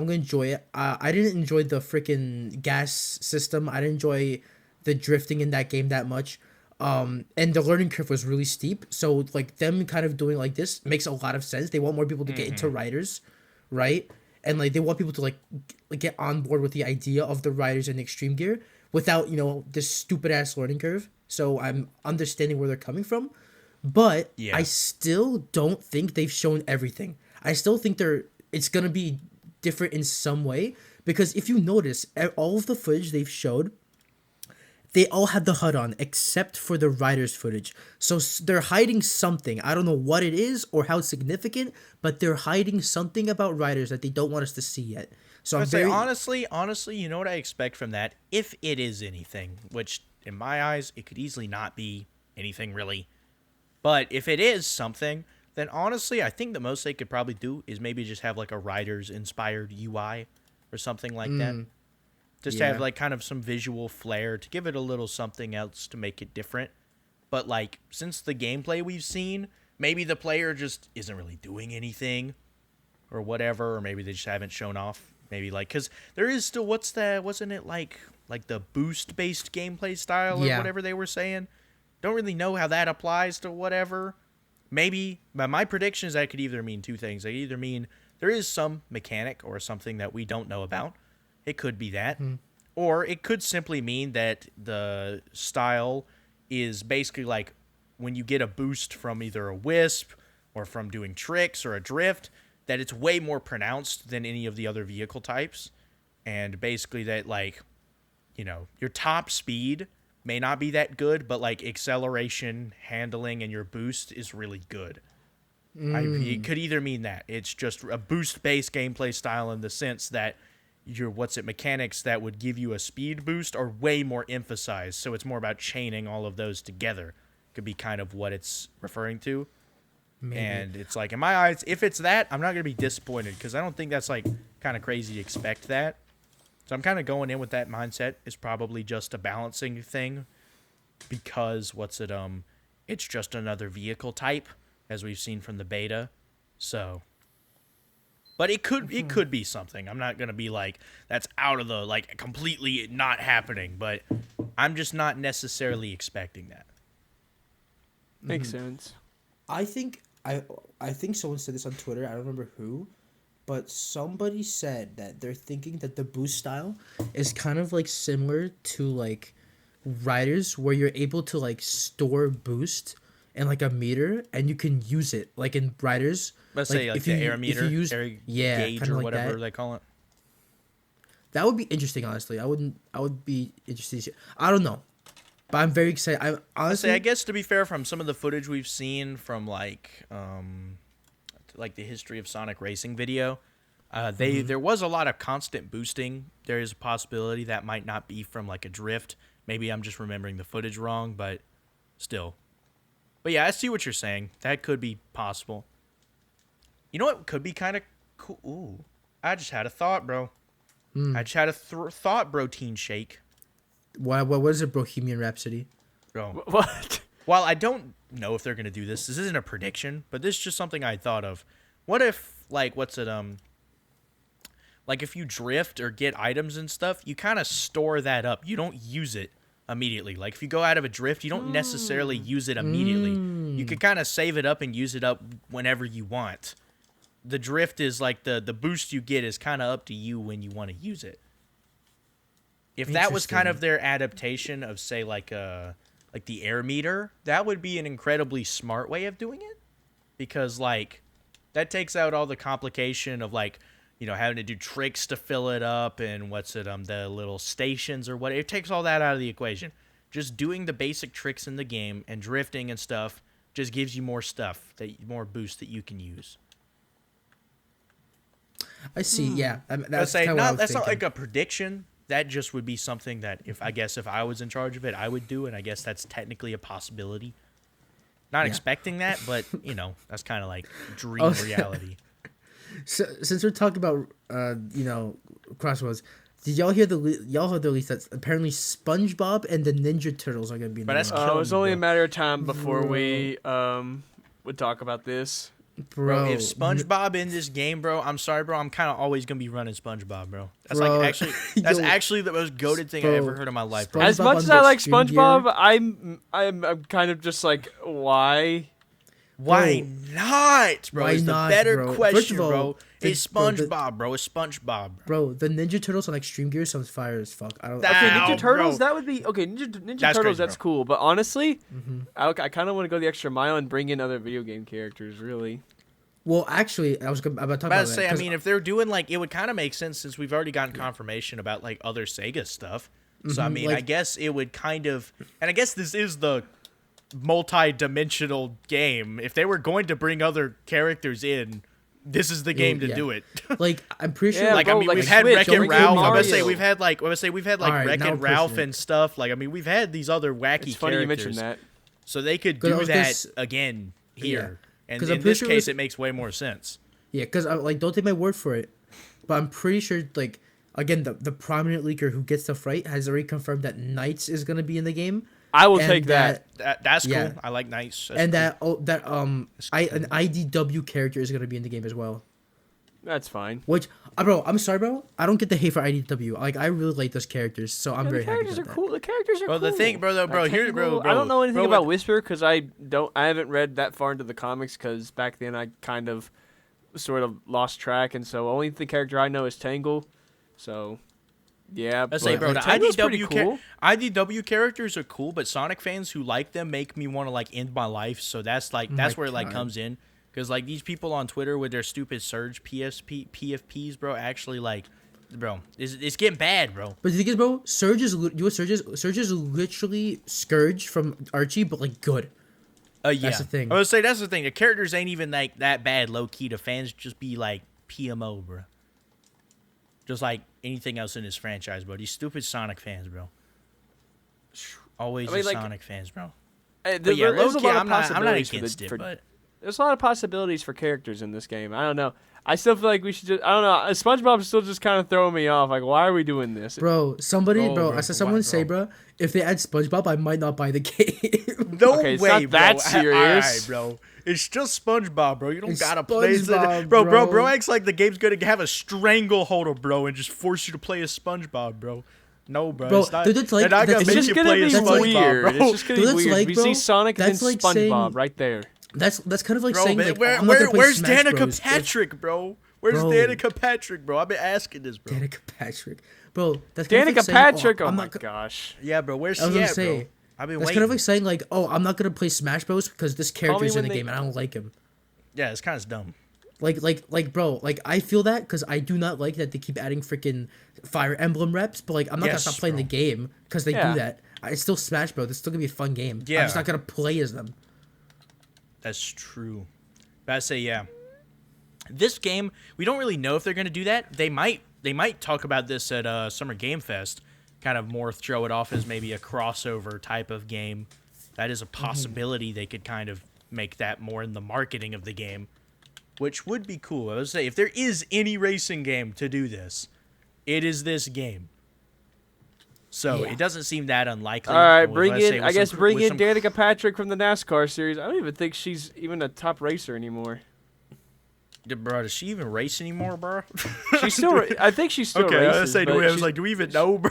gonna enjoy it. I didn't enjoy the freaking gas system. I didn't enjoy the drifting in that game that much. And the learning curve was really steep. So like them kind of doing like this makes a lot of sense. They want more people to get into riders, right? And like they want people to like get on board with the idea of the riders and extreme gear without this stupid ass learning curve. So I'm understanding where they're coming from, but Yeah. I still don't think they've shown everything. I still think it's gonna be different in some way, because if you notice, all of the footage they've showed, they all had the HUD on except for the riders footage. So they're hiding something. I don't know what it is or how significant, but they're hiding something about riders that they don't want us to see yet. So I'm I'd say very honestly, you know what I expect from that, if it is anything, which in my eyes it could easily not be anything really. But if it is something, then honestly, I think the most they could probably do is maybe just have like a riders inspired UI or something like that. Just to have Yeah. like kind of some visual flair to give it a little something else to make it different. But like since the gameplay we've seen, maybe the player just isn't really doing anything or whatever, or maybe they just haven't shown off. Maybe like cuz there is still wasn't it like the boost based gameplay style or Yeah. whatever they were saying? Don't really know how that applies to whatever. Maybe, but my prediction is that could either mean two things. They either mean there is some mechanic or something that we don't know about. It could be that. Or it could simply mean that the style is basically like when you get a boost from either a wisp or from doing tricks or a drift, that it's way more pronounced than any of the other vehicle types. And basically that like, your top speed may not be that good, but like acceleration, handling, and your boost is really good. It could either mean that it's just a boost-based gameplay style in the sense that your mechanics that would give you a speed boost are way more emphasized. So it's more about chaining all of those together. Could be kind of what it's referring to. maybe. And it's like in my eyes, if it's that, I'm not gonna be disappointed because I don't think that's like kind of crazy to expect that. So I'm kind of going in with that mindset. It's probably just a balancing thing because it's just another vehicle type as we've seen from the beta. So, but it could be something. I'm not gonna be like that's out of the like completely not happening, but I'm just not necessarily expecting that. Makes sense. I think someone said this on Twitter. I don't remember who, but somebody said that they're thinking that the boost style is kind of like similar to like riders, where you're able to like store boost in like a meter and you can use it like in riders. Let's say like if the you- air if meter, you use- air yeah, gauge kinda or like whatever that. they call it. That would be interesting, honestly. I would be interested to see. I don't know, but I'm very excited. I Honestly, guess to be fair, from some of the footage we've seen from like like the history of Sonic Racing video, there was a lot of constant boosting. There is a possibility that might not be from like a drift. Maybe I'm just remembering the footage wrong, but still. But yeah, I see what you're saying. That could be possible. You know what could be kind of cool? Ooh, I just had a thought, bro. I just had a thought, bro. Teen Shake. What was it, Bohemian Rhapsody? Bro. What? While I don't know if they're gonna do this, this isn't a prediction, but this is just something I thought of. What if, like, like if you drift or get items and stuff, you kind of store that up. You don't use it immediately. Like if you go out of a drift, you don't necessarily use it immediately. You could kind of save it up and use it up whenever you want. The drift is like the boost you get is kind of up to you when you want to use it. If that was kind of their adaptation of, say, like the air meter, that would be an incredibly smart way of doing it, because like that takes out all the complication of like, you know, having to do tricks to fill it up and the little stations or what. It takes all that out of the equation. Just doing the basic tricks in the game and drifting and stuff just gives you more stuff, more boost that you can use. I see. Yeah, That's not like a prediction. That just would be something that if I was in charge of it, I would do, and I guess that's technically a possibility. Not expecting that, but you know, that's kind of like dream reality. So, since we're talking about Crossworlds, did y'all hear y'all heard the release that apparently SpongeBob and the Ninja Turtles are gonna be in the game? It was only a matter of time before we would talk about this. Bro, if SpongeBob in this game, bro, I'm sorry, bro. I'm kind of always gonna be running SpongeBob, bro. That's actually the most goated thing I ever heard in my life, bro. As much as I like SpongeBob, I'm kind of just like, why? Why not, bro? It's the better question, all, bro. It's SpongeBob, bro. It's SpongeBob, bro. The Ninja Turtles on Extreme Gear sounds fire as fuck. I don't. Okay, Ninja Turtles, that would be okay. Ninja Turtles, crazy, that's cool. But honestly, I kind of want to go the extra mile and bring in other video game characters. Really. Well, actually, I was about to talk about that. I mean, if they're doing like, it would kind of make sense since we've already gotten confirmation about like other Sega stuff. So I mean, I guess it would kind of, and I guess this is the multi-dimensional game. If they were going to bring other characters in, this is the game to do it. Like, I'm pretty sure. Yeah, like, bro, I mean, like we've had Switch, Wreck-It Ralph. I'm gonna say Mario. we've had like Wreck-It Ralph and stuff. Like, I mean, we've had these other wacky It's funny characters. you mentioned that. So they could do that again here. And in this case, it makes way more sense. Yeah, because like, don't take my word for it, but I'm pretty sure, like, again, the prominent leaker who gets stuff right has already confirmed that Knights is gonna be in the game. I will take that. That's cool. I like Knights. And cool. An IDW character is gonna be in the game as well. That's fine. Which, bro, I'm sorry, bro. I don't get the hate for IDW. Like, I really like those characters, so I'm very happy about that. Cool. The characters are cool. The thing, bro, I don't know anything about Whisper because I haven't read that far into the comics because back then I kind of sort of lost track, and so only the character I know is Tangle. So, yeah. I say, bro, the cool. IDW characters are cool, but Sonic fans who like them make me want to like end my life. So that's like where it like comes in. Because, like, these people on Twitter with their stupid Surge PFPs, bro, actually, like, bro, it's getting bad, bro. But the thing is, bro, Surge is literally Scourge from Archie, but, like, good. Yeah. That's the thing. I would say that's the thing. The characters ain't even, like, that bad low-key. The fans just be, like, PMO, bro. Just like anything else in this franchise, bro. These stupid Sonic fans, bro. Always Sonic fans, bro. But yeah, low-key, I'm not against it, but... There's a lot of possibilities for characters in this game. I don't know. I still feel like we should just... I don't know. SpongeBob's still just kind of throwing me off. Like, why are we doing this? Bro, I saw someone say, bro, if they add SpongeBob, I might not buy the game. No way, it's not that serious. Alright, bro. It's just SpongeBob, bro. You don't gotta play it. Bro acts like the game's gonna have a stranglehold, bro, and just force you to play as SpongeBob, bro. No, bro. It's not, it's like, not gonna just gonna be weird. It's just gonna be weird. Like, we bro, see Sonic and like SpongeBob right there. That's kind of like saying, like, where's Danica Patrick, bro? Where's Danica Patrick, bro? I've been asking this, bro. Danica Patrick, bro. That's kind of like Patrick. Saying, oh my gosh. Yeah, bro. Where's she at, bro? I've been waiting. That's kind of like saying, like, oh, I'm not gonna play Smash Bros because this character's in the game and I don't like him. Yeah, it's kind of dumb. Like, bro, like, I feel that because I do not like that they keep adding freaking Fire Emblem reps, but, like, I'm not gonna stop playing the game because they do that. It's still Smash Bros. It's still gonna be a fun game. Yeah. I'm just not gonna play as them. That's true. But I say, yeah. this game, we don't really know if they're going to do that. They might talk about this at Summer Game Fest, kind of more throw it off as maybe a crossover type of game. That is a possibility. They could kind of make that more in the marketing of the game, which would be cool. I would say if there is any racing game to do this, it is this game. So it doesn't seem that unlikely. All right, Well, bring let's say in. with I guess some- bring with in some- Danica Patrick from the NASCAR series. I don't even think she's even a top racer anymore. Bro, does she even race anymore, bro? She's still. I think she's still Okay, races. I was saying, but she's- do we even know, bro?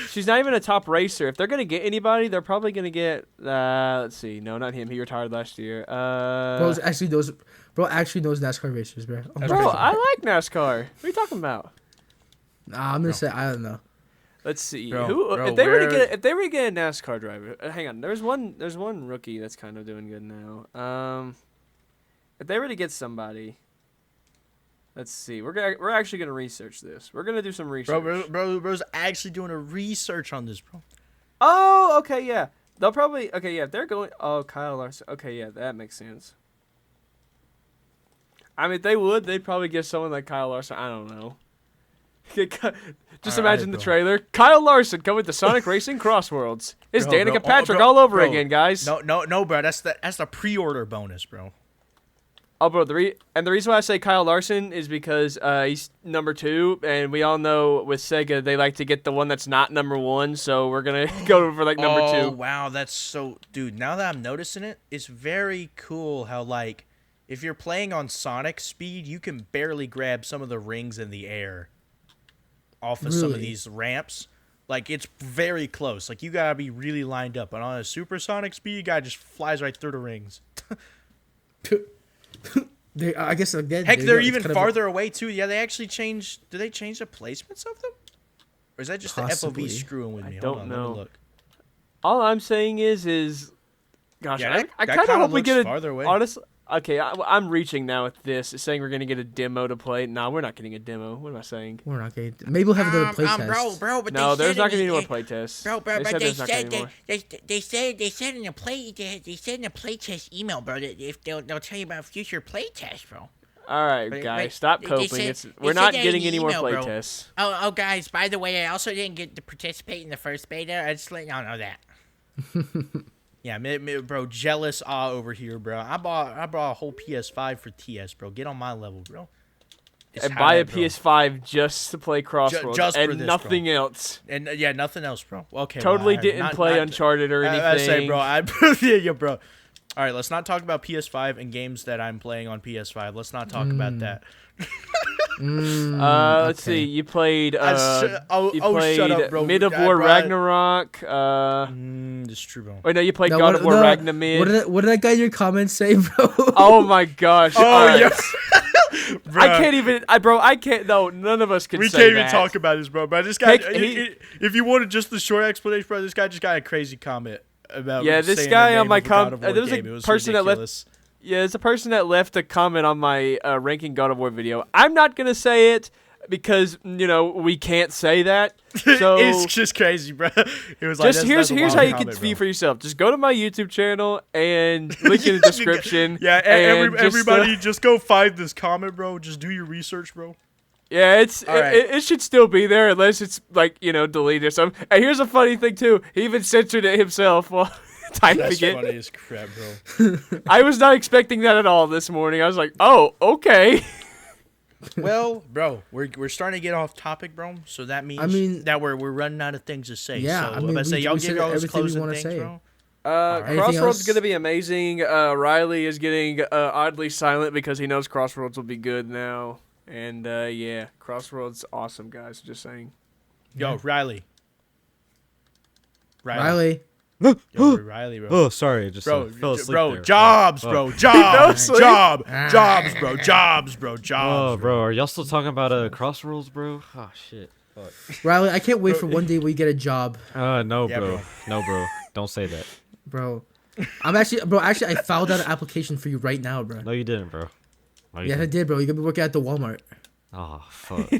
She's not even a top racer. If they're gonna get anybody, they're probably gonna get. Let's see. No, not him. He retired last year. Bro actually knows NASCAR racers, bro. Bro, I like NASCAR. What are you talking about? Nah, I'm gonna say I don't know. Let's see. Bro, if they were to get a NASCAR driver, hang on. There's one rookie that's kind of doing good now. If they were to get somebody, let's see. We're actually gonna research this. We're gonna do some research. Bro's actually doing a research on this, bro. Oh, okay, yeah. They'll probably if they're going. Oh, Kyle Larson. Okay, yeah, that makes sense. I mean, if they would. They'd probably get someone like Kyle Larson. I don't know. Just All right, imagine the bro. trailer. Kyle Larson coming to Sonic Racing Crossworlds. It's Bro, Danica bro, Patrick bro, all over bro. again, guys. No, bro. That's the pre-order bonus, bro. Oh, bro. The reason why I say Kyle Larson is because he's number 2, and we all know with Sega they like to get the one that's not number 1. So we're gonna go for like number 2. Oh wow, that's so, dude. Now that I'm noticing it, it's very cool how like if you're playing on Sonic speed, you can barely grab some of the rings in the air off of some of Really? these ramps. Like it's very close. Like you gotta be really lined up. But on a supersonic speed, guy just flies right through the rings. I guess again. Heck, there you they're go, it's even kind of farther away too. Yeah, they actually changed. Did they change the placements of them? Or is that just Possibly. the FOV screwing with me? Hold don't on, let know. me look. All I'm saying is, gosh, Yeah, I that kind of kinda hope we looks get farther away. honestly. Okay, I'm reaching now with this, saying we're gonna get a demo to play. Nah, we're not getting a demo. What am I saying? We're not getting. Maybe we'll have another playtest. Bro, but No, they there's said not gonna be in any more the- playtests. Bro, They but said they there's not gonna said be more. they said in the playtest email, bro, that if they'll tell you about future playtests, bro. All right, But- guys, but stop they coping. said- We're they not said that getting in the any more email, bro. playtests. Oh, guys, by the way, I also didn't get to participate in the first beta. I just let y'all know that. Yeah, bro, jealous over here, bro. I bought a whole PS5 for TS, bro. Get on my level, bro. It's And how buy a that, bro. PS5 just to play Crossworlds just for and this, nothing else. And yeah, nothing else, bro. Okay, Totally well, didn't play Uncharted or anything. I say, bro, yeah, bro. All right, let's not talk about PS5 and games that I'm playing on PS5. Let's not talk about that. Let's see. You played. You shut played up, bro. Mid of War Bro, Ragnarok. That's true, bro. Wait, no, you played No, God of War Ragnamid. What did that guy in your comments say, bro? Oh my gosh! Oh, All right. yeah. Bro, I can't even. I can't. No, none of us can. We say can't even that. talk about this, bro. But this guy, Heck, if you wanted just the short explanation, bro, this guy just got a crazy comment about. Yeah, this saying guy the on name my of a God of War there was a game. It was person that left- ridiculous. Yeah, it's a person that left a comment on my ranking God of War video. I'm not gonna say it because we can't say that. So It's just crazy, bro. It was like just that's a here's wild how you comment, can see bro. for yourself. Just go to my YouTube channel and link in the description. Yeah, and everybody, just go find this comment, bro. Just do your research, bro. Yeah, All right. it should still be there unless it's deleted or something. And here's a funny thing too. He even censored it himself while typing That's it. funny as crap, bro. I was not expecting that at all this morning. I was like, oh, okay. Well, bro, we're starting to get off topic, bro. So that means that we're running out of things to say. Yeah, so I mean, I'm say we y'all said give all those everything we closing wanna things, say. bro. Anything Crossroads else? is going to be amazing. Riley is getting oddly silent because he knows Crossroads will be good now. And yeah, Crossroads awesome, guys. Just saying. Yo, Riley. Riley. Yo, Riley, bro. Oh, sorry, I just Bro, fell asleep bro, there. jobs, Oh. bro, jobs, asleep. jobs, bro, jobs, bro, Oh, jobs. bro, are y'all still talking about Crossworlds, bro? Oh shit. Fuck. Riley, I can't wait for one day where you get a job, No, Yeah, bro. bro. No, bro. Don't say that. bro. Actually, I filed out an application for you right now, bro. No, you didn't, bro. No, you Yes, I didn't. did, bro. You're gonna be working at the Walmart. Oh, fuck.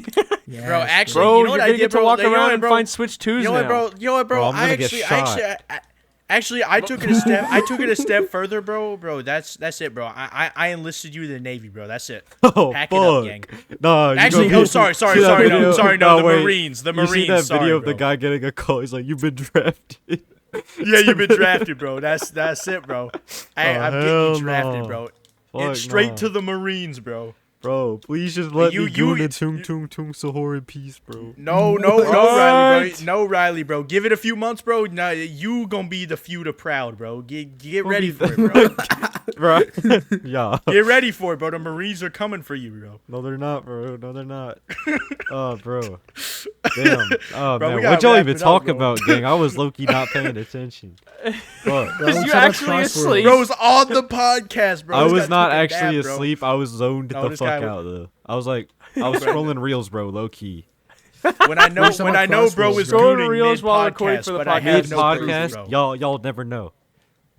Yes, Bro, actually, Bro, you know what you're I going to did, get to bro? walk You know around what, and bro? find Switch 2s You know now. what, bro? You know what, bro? Bro, I'm gonna get I Actually, I took it a step. I took it a step further, bro. Bro, that's it, bro. I enlisted you in the Navy, bro. That's it. Oh, Pack it up, fuck. gang. Nah, you Actually, gonna oh, be- sorry, see that no, video? sorry, no, the wait. Marines, the You see Marines. that Sorry, video of bro. the guy getting a call? He's like, "You've been drafted." Yeah, you've been drafted, bro. That's it, bro. I'm getting hell you drafted, no. bro. Fuck It's straight nah. to the Marines, bro. Bro, please just let You- me go you- to Tung Tung Tung Sahor in peace, bro. No, What? Riley, bro. No, Riley, bro. Give it a few months, bro. Now you gonna be the feud of proud, bro. Get ready for it, bro. Right? Yeah. Get ready for it, bro. The Marines are coming for you, bro. No, they're not, bro. No, they're not. Oh, bro. Damn. Oh, Bro, we man. gotta What y'all wrap even it up, talk bro. about, gang? I was low-key not paying attention. Fuck. Bro, Because let's you talk about actually Crossworlds. asleep. Bro's on the podcast, bro. I This was guy not took a actually nap, bro. asleep. I was zoned No, the this fuck guy- out, though. I was scrolling reels, bro, low-key. When I know, We're talking when I about know, bro Crossworlds, is bro. gooning Scrolling reels mid while recording podcast, for the but I podcast. have Mid no proof, podcast, bro. y'all would never know.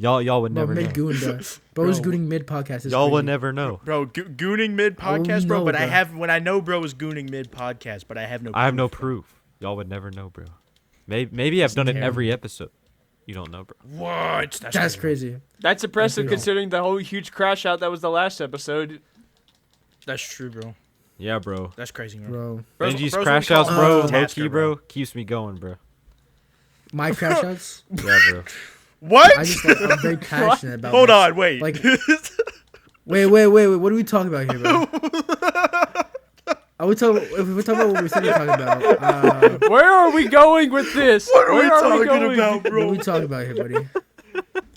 Y'all would Bro, never know. mid goon, bro. Bro is Bro. gooning mid podcast. Is Y'all crazy. would never know. Bro, gooning mid podcast, we bro. know, But I bro. have when I know, bro is gooning mid podcast, but I have no. I have no bro. proof. Y'all would never know, bro. Maybe I've done it every episode. You don't know, bro. What? That's crazy. That's impressive That's considering the whole huge crash out that was the last episode. That's true, bro. Yeah, bro. That's crazy, bro. Bro. Benji's bro's crash what we outs, call bro, a low tasker, key, bro, keeps me going, bro. My crash outs. Yeah, bro. What? I just like, I'm very passionate about. Hold this. on, wait. Like, wait. What are we talking about here, bro? Are we talking? If we're talking about what we think we're talking about, Where are we going with this? What are we Where talking going? about, what are bro? we talking about here, buddy?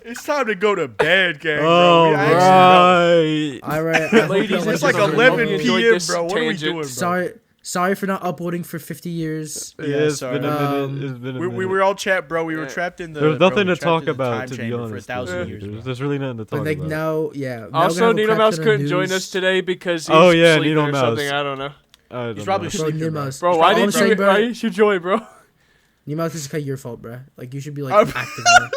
It's time to go to bed, gang. Oh, bro. We actually- right. All right, I hope Ladies y'all and It's like gentlemen, 11 hope you enjoyed p.m., this bro. What are we tangent. doing, bro? Sorry for not uploading for 50 years. Yeah, Yeah, it's sorry. been a minute. Um, It's been a We minute. were all trapped, bro. We were Yeah. trapped in the. There's bro, nothing we to were trapped talk in the about, time to be chamber for honest. 1,000 years, bro. There's really nothing to talk But like about. now, yeah. Now we're Also, gonna have a Needle crap Mouse ton of couldn't join news. us today because he's Oh, yeah, sleeping Needle or Mouse. something. I don't know. I don't He's probably know. Bro, sleeping, Needle bro. Mouse. Bro, All why I'm didn't saying, you? bro, Why didn't you join, bro? Needle Mouse, this is kind of your fault, bro. Like you should be like I'm- active, bro.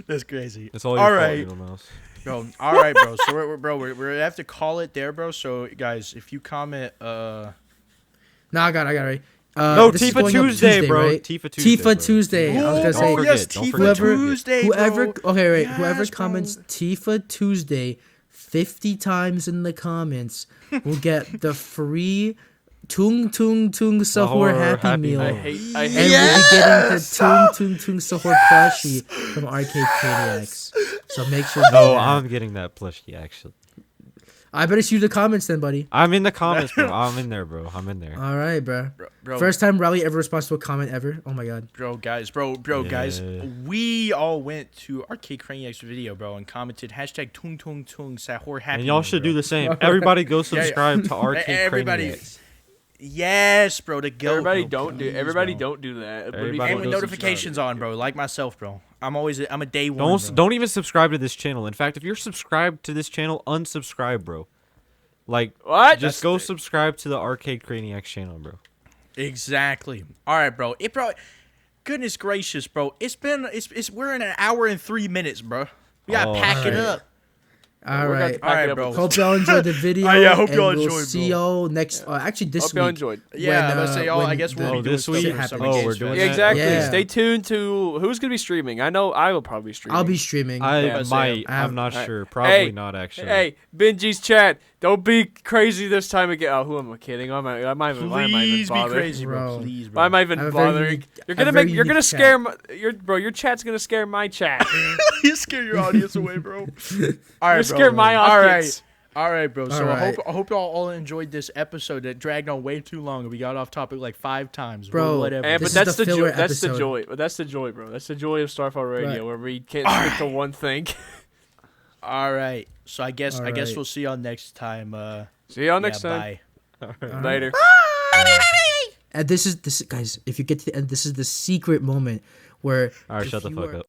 That's crazy. It's all your All fault, right. Needle Mouse. Bro, all right, bro. So we're gonna have to call it there, bro. So guys, if you comment, No, I got it right. No, this is Tifa going up Tuesday, bro. right? Tifa Tuesday, Tifa bro. Tuesday. I was gonna Don't say forget, yes, don't Tifa forget. Tuesday, whoever. bro. Okay, wait. Whoever Yes, comments bro. Tifa Tuesday 50 times in the comments will get the free Tung Tung Tung Sahur Sahur Happy Happy Meal. Meal. I hate. I And hate. we'll be getting the Tung Tung Tung Sahur plushie from Arcade Maniacs. So make sure. to do No, that. I'm getting that plushie, actually. I better see the comments then, buddy. I'm in the comments, bro. I'm in there, bro. I'm in there. All right, bro. bro, First time Raleigh ever responds to a comment ever. Oh my god. guys, guys, Yeah. we all went to Arcade Craniac's video, bro, and commented hashtag Tung Tung Tung Sahur Happy. And y'all Meal, should bro. do the same. Everybody go Yeah, yeah. subscribe to Arcade Everybody- Craniacs. Yes, bro. To go. Everybody bro, don't do. please, Everybody bro. don't do that. Everybody And with go notifications on, bro. Like myself, bro. I'm a day one. Don't bro. don't even subscribe to this channel. In fact, if you're subscribed to this channel, unsubscribe, bro. Like, What? just go subscribe to the Arcade Craniacs channel, bro. Exactly. All right, bro. Goodness gracious, bro. We're in an hour and 3 minutes, bro. We gotta Oh, pack it alright. up. All We're gonna right. pack All right, it up bro. with- Hope y'all enjoyed the video. Yeah, I hope and y'all we'll enjoyed, see y'all next. Actually, this Hope y'all week. enjoyed. Yeah, when, let's say y'all. I when guess we'll the- be Oh, doing this stuff week? for Summer Oh, Games we're Fest. doing Yeah, that? exactly. Yeah. Stay tuned to who's gonna be streaming. I know I will probably stream. I'll be streaming. I Yeah, so might. I have- I'm not Hey, sure. Probably hey, not, actually. Hey, Benji's chat. Don't be crazy this time again. Oh, who am I kidding? Why am I even Please be bothering? crazy, bro. Bro. Please, Why am bro. I even I have a very bothering? unique- You're I gonna have a very you're gonna unique scare your chat's gonna scare my chat. You scare your audience away, bro. All right, You bro. scare my All audience. right. All right, bro. So All I right. hope y'all all enjoyed this episode that dragged on way too long and we got off topic like 5 times. Bro, But whatever. And, This but is that's the the joy. filler That's the episode. joy. But that's the joy, bro. That's the joy of Starfall Radio, Right. where we can't stick to one thing. All right. So I guess All we'll right. see y'all next time. See y'all next time. Bye. Later. And this is guys. If you get to the end, this is the secret moment where. All right, if shut the you fuck are- up.